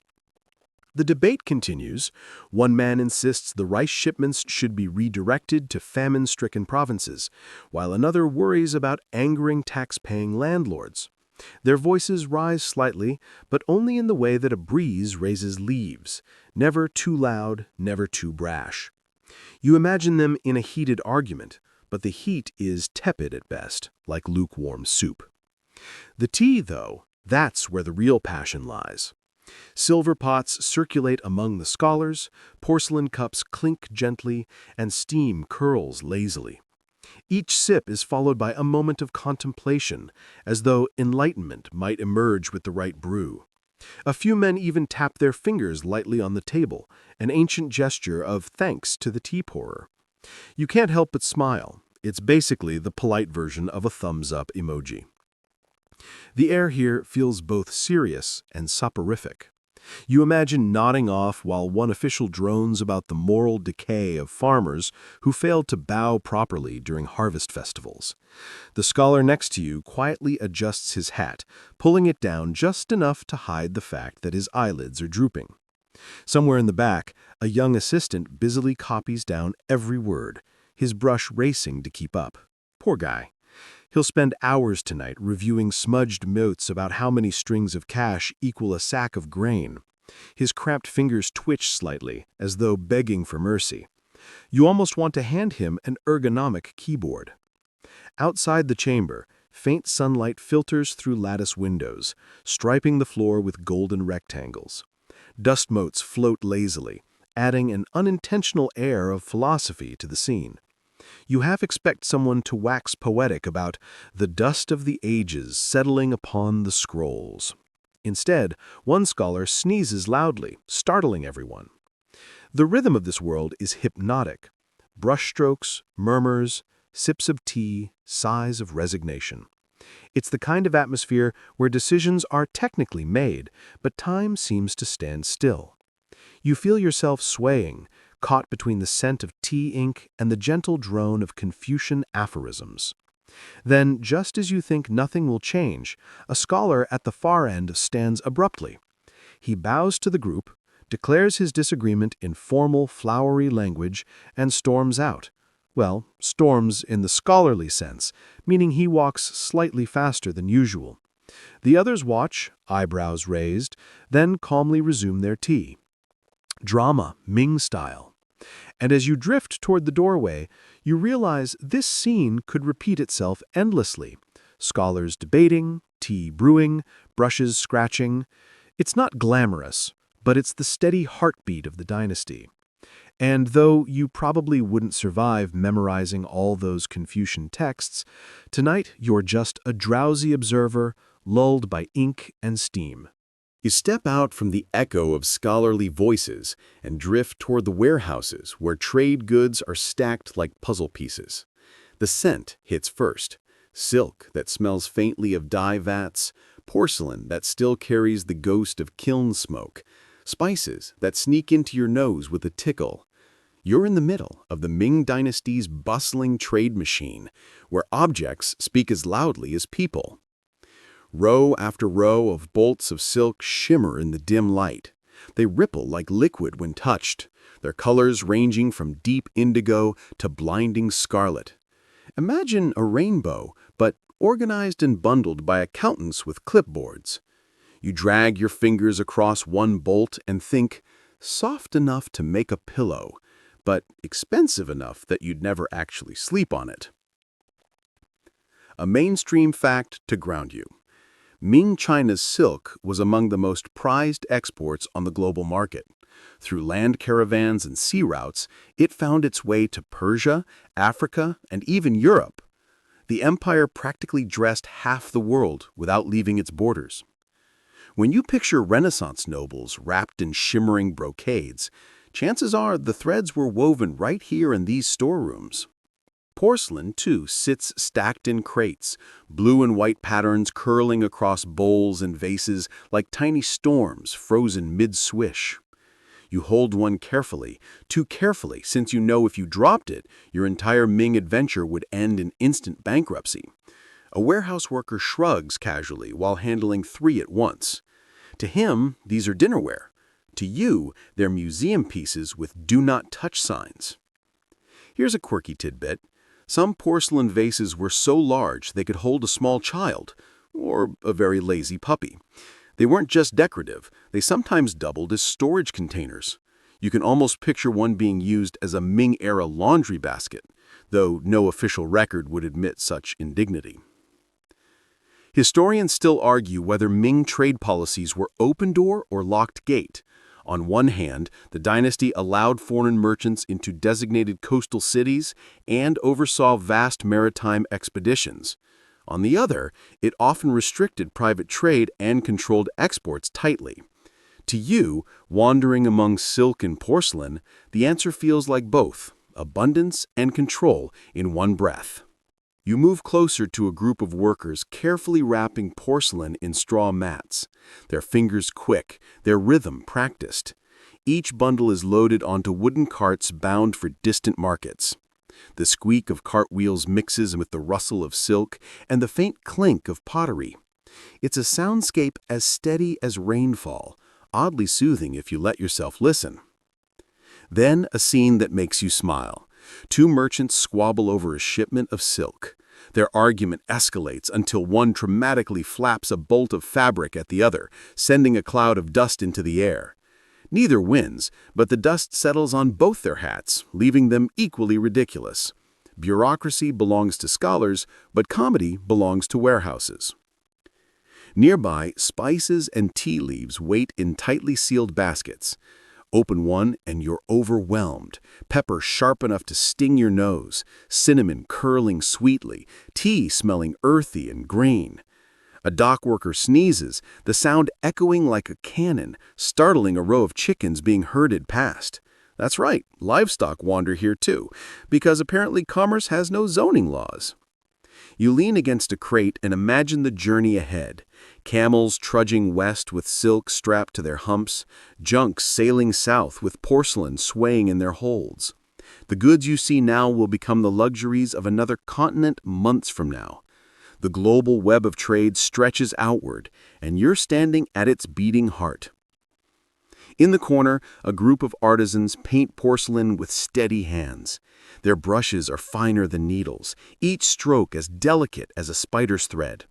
The debate continues. One man insists the rice shipments should be redirected to famine-stricken provinces, while another worries about angering tax-paying landlords. Their voices rise slightly, but only in the way that a breeze raises leaves, never too loud, never too brash. You imagine them in a heated argument, but the heat is tepid at best, like lukewarm soup. The tea, though, that's where the real passion lies. Silver pots circulate among the scholars, porcelain cups clink gently, and steam curls lazily. Each sip is followed by a moment of contemplation, as though enlightenment might emerge with the right brew. A few men even tap their fingers lightly on the table, an ancient gesture of thanks to the tea pourer. You can't help but smile. It's basically the polite version of a thumbs-up emoji. The air here feels both serious and soporific. You imagine nodding off while one official drones about the moral decay of farmers who failed to bow properly during harvest festivals. The scholar next to you quietly adjusts his hat, pulling it down just enough to hide the fact that his eyelids are drooping. Somewhere in the back, a young assistant busily copies down every word, his brush racing to keep up. Poor guy. He'll spend hours tonight reviewing smudged notes about how many strings of cash equal a sack of grain. His cramped fingers twitch slightly, as though begging for mercy. You almost want to hand him an ergonomic keyboard. Outside the chamber, faint sunlight filters through lattice windows, striping the floor with golden rectangles. Dust motes float lazily, adding an unintentional air of philosophy to the scene. You half expect someone to wax poetic about the dust of the ages settling upon the scrolls. Instead, one scholar sneezes loudly, startling everyone. The rhythm of this world is hypnotic. Brushstrokes, murmurs, sips of tea, sighs of resignation. It's the kind of atmosphere where decisions are technically made, but time seems to stand still. You feel yourself swaying, caught between the scent of tea ink and the gentle drone of Confucian aphorisms. Then, just as you think nothing will change, a scholar at the far end stands abruptly. He bows to the group, declares his disagreement in formal, flowery language, and storms out. Well, storms in the scholarly sense, meaning he walks slightly faster than usual. The others watch, eyebrows raised, then calmly resume their tea. Drama, Ming style. And as you drift toward the doorway, you realize this scene could repeat itself endlessly. Scholars debating, tea brewing, brushes scratching. It's not glamorous, but it's the steady heartbeat of the dynasty. And though you probably wouldn't survive memorizing all those Confucian texts, tonight you're just a drowsy observer, lulled by ink and steam. You step out from the echo of scholarly voices and drift toward the warehouses where trade goods are stacked like puzzle pieces. The scent hits first. Silk that smells faintly of dye vats, porcelain that still carries the ghost of kiln smoke, spices that sneak into your nose with a tickle. You're in the middle of the Ming Dynasty's bustling trade machine, where objects speak as loudly as people. Row after row of bolts of silk shimmer in the dim light. They ripple like liquid when touched, their colors ranging from deep indigo to blinding scarlet. Imagine a rainbow, but organized and bundled by accountants with clipboards. You drag your fingers across one bolt and think, soft enough to make a pillow, but expensive enough that you'd never actually sleep on it. A mainstream fact to ground you. Ming China's silk was among the most prized exports on the global market. Through land caravans and sea routes, it found its way to Persia, Africa, and even Europe. The empire practically dressed half the world without leaving its borders. When you picture Renaissance nobles wrapped in shimmering brocades, chances are the threads were woven right here in these storerooms. Porcelain, too, sits stacked in crates, blue and white patterns curling across bowls and vases like tiny storms frozen mid-swish. You hold one carefully, too carefully, since you know if you dropped it, your entire Ming adventure would end in instant bankruptcy. A warehouse worker shrugs casually while handling 3 at once. To him, these are dinnerware. To you, they're museum pieces with "Do Not Touch" signs. Here's a quirky tidbit. Some porcelain vases were so large they could hold a small child. or a very lazy puppy. They weren't just decorative, they sometimes doubled as storage containers. You can almost picture one being used as a Ming-era laundry basket, though no official record would admit such indignity. Historians still argue whether Ming trade policies were open door or locked gate. On one hand, the dynasty allowed foreign merchants into designated coastal cities and oversaw vast maritime expeditions. On the other, it often restricted private trade and controlled exports tightly. To you, wandering among silk and porcelain, the answer feels like both, abundance and control in one breath. You move closer to a group of workers carefully wrapping porcelain in straw mats, their fingers quick, their rhythm practiced. Each bundle is loaded onto wooden carts bound for distant markets. The squeak of cartwheels mixes with the rustle of silk and the faint clink of pottery. It's a soundscape as steady as rainfall, oddly soothing if you let yourself listen. Then a scene that makes you smile. Two merchants squabble over a shipment of silk. Their argument escalates until one dramatically flaps a bolt of fabric at the other, sending a cloud of dust into the air. Neither wins, but the dust settles on both their hats, leaving them equally ridiculous. Bureaucracy belongs to scholars, but comedy belongs to warehouses. Nearby, spices and tea leaves wait in tightly sealed baskets. Open one and you're overwhelmed. Pepper sharp enough to sting your nose, cinnamon curling sweetly, tea smelling earthy and green. A dock worker sneezes, the sound echoing like a cannon, startling a row of chickens being herded past. That's right, livestock wander here too, because apparently commerce has no zoning laws. You lean against a crate and imagine the journey ahead. Camels trudging west with silk strapped to their humps, junks sailing south with porcelain swaying in their holds. The goods you see now will become the luxuries of another continent months from now. The global web of trade stretches outward, and you're standing at its beating heart. In the corner, a group of artisans paint porcelain with steady hands. Their brushes are finer than needles, each stroke as delicate as a spider's thread.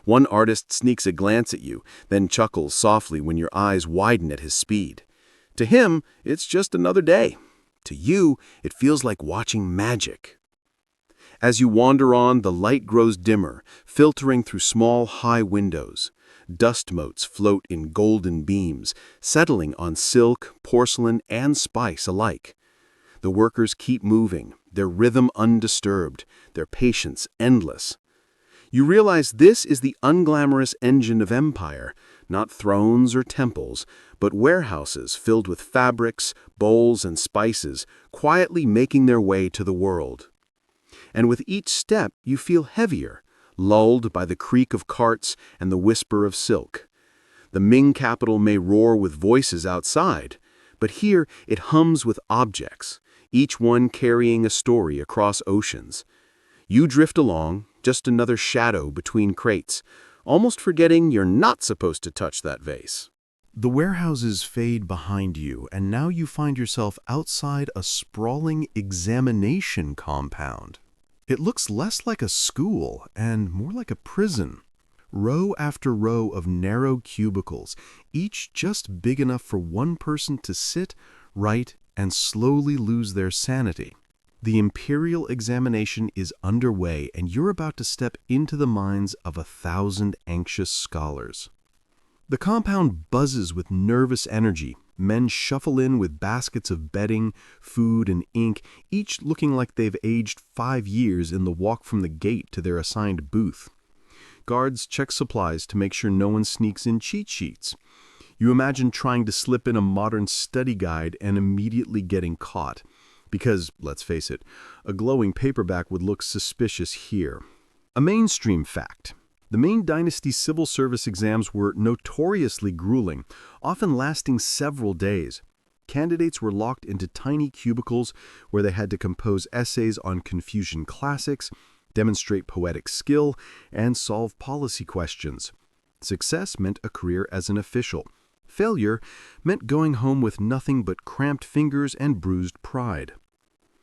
One artist sneaks a glance at you, then chuckles softly when your eyes widen at his speed. To him, it's just another day. To you, it feels like watching magic. As you wander on, the light grows dimmer, filtering through small, high windows. Dust motes float in golden beams, settling on silk, porcelain, and spice alike. The workers keep moving, their rhythm undisturbed, their patience endless. You realize this is the unglamorous engine of empire, not thrones or temples, but warehouses filled with fabrics, bowls, and spices, quietly making their way to the world. And with each step, you feel heavier, lulled by the creak of carts and the whisper of silk. The Ming capital may roar with voices outside, but here it hums with objects, each one carrying a story across oceans. You drift along, just another shadow between crates, almost forgetting you're not supposed to touch that vase. The warehouses fade behind you, and now you find yourself outside a sprawling examination compound. It looks less like a school and more like a prison. Row after row of narrow cubicles, each just big enough for one person to sit, write, and slowly lose their sanity. The imperial examination is underway, and you're about to step into the minds of 1,000 anxious scholars. The compound buzzes with nervous energy. Men shuffle in with baskets of bedding, food, and ink, each looking like they've aged 5 years in the walk from the gate to their assigned booth. Guards check supplies to make sure no one sneaks in cheat sheets. You imagine trying to slip in a modern study guide and immediately getting caught. Because, let's face it, a glowing paperback would look suspicious here. A mainstream fact. The Ming Dynasty civil service exams were notoriously grueling, often lasting several days. Candidates were locked into tiny cubicles where they had to compose essays on Confucian classics, demonstrate poetic skill, and solve policy questions. Success meant a career as an official. Failure meant going home with nothing but cramped fingers and bruised pride.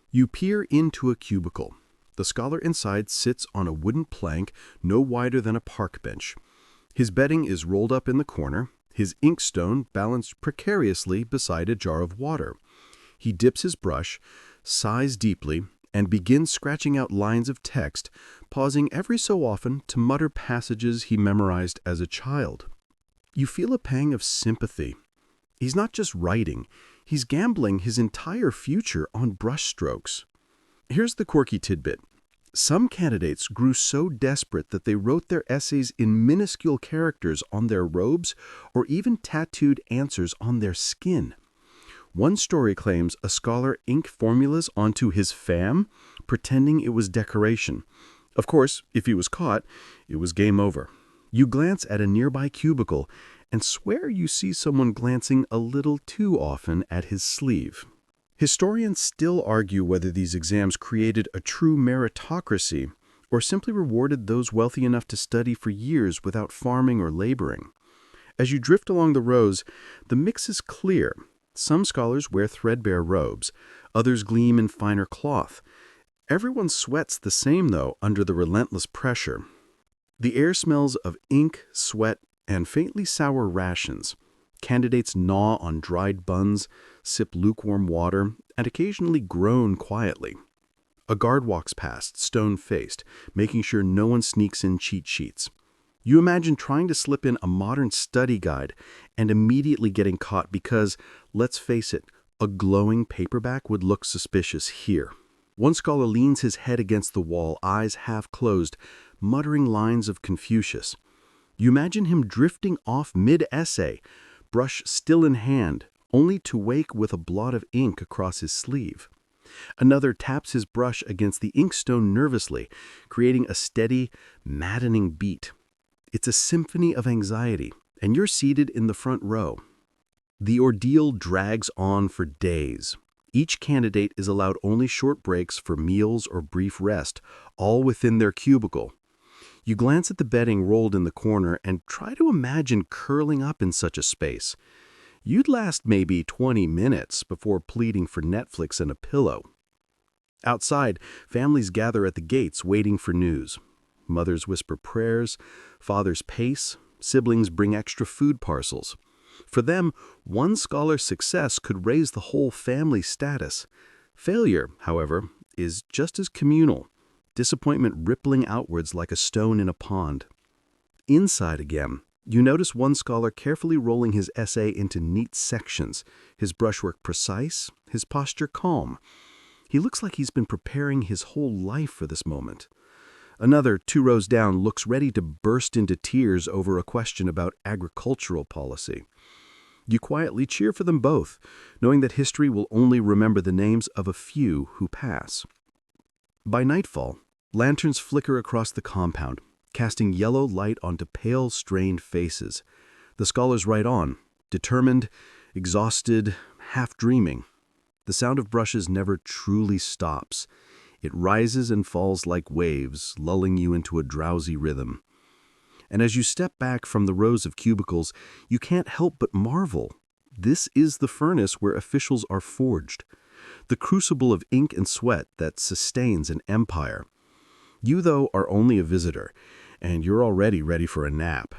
You peer into a cubicle. The scholar inside sits on a wooden plank no wider than a park bench. His bedding is rolled up in the corner, his inkstone balanced precariously beside a jar of water. He dips his brush, sighs deeply, and begins scratching out lines of text, pausing every so often to mutter passages he memorized as a child. You feel a pang of sympathy. He's not just writing, he's gambling his entire future on brushstrokes. Here's the quirky tidbit. Some candidates grew so desperate that they wrote their essays in minuscule characters on their robes or even tattooed answers on their skin. One story claims a scholar inked formulas onto his fam, pretending it was decoration. Of course, if he was caught, it was game over. You glance at a nearby cubicle and swear you see someone glancing a little too often at his sleeve. Historians still argue whether these exams created a true meritocracy or simply rewarded those wealthy enough to study for years without farming or laboring. As you drift along the rows, the mix is clear. Some scholars wear threadbare robes, others gleam in finer cloth. Everyone sweats the same, though, under the relentless pressure. The air smells of ink, sweat, and faintly sour rations. Candidates gnaw on dried buns, sip lukewarm water, and occasionally groan quietly. A guard walks past, stone-faced, making sure no one sneaks in cheat sheets. You imagine trying to slip in a modern study guide and immediately getting caught because, let's face it, a glowing paperback would look suspicious here. One scholar leans his head against the wall, eyes half closed, muttering lines of Confucius. You imagine him drifting off mid-essay, brush still in hand, only to wake with a blot of ink across his sleeve. Another taps his brush against the inkstone nervously, creating a steady, maddening beat. It's a symphony of anxiety, and you're seated in the front row. The ordeal drags on for days. Each candidate is allowed only short breaks for meals or brief rest, all within their cubicle. You glance at the bedding rolled in the corner and try to imagine curling up in such a space. You'd last maybe 20 minutes before pleading for Netflix and a pillow. Outside, families gather at the gates waiting for news. Mothers whisper prayers, fathers pace, siblings bring extra food parcels. For them, one scholar's success could raise the whole family status. Failure, however, is just as communal, disappointment rippling outwards like a stone in a pond. Inside again, you notice one scholar carefully rolling his essay into neat sections, his brushwork precise, his posture calm. He looks like he's been preparing his whole life for this moment. Another, 2 rows down, looks ready to burst into tears over a question about agricultural policy. You quietly cheer for them both, knowing that history will only remember the names of a few who pass. By nightfall, lanterns flicker across the compound, casting yellow light onto pale, strained faces. The scholars write on, determined, exhausted, half dreaming. The sound of brushes never truly stops. It rises and falls like waves, lulling you into a drowsy rhythm. And as you step back from the rows of cubicles, you can't help but marvel. This is the furnace where officials are forged, the crucible of ink and sweat that sustains an empire. You, though, are only a visitor, and you're already ready for a nap.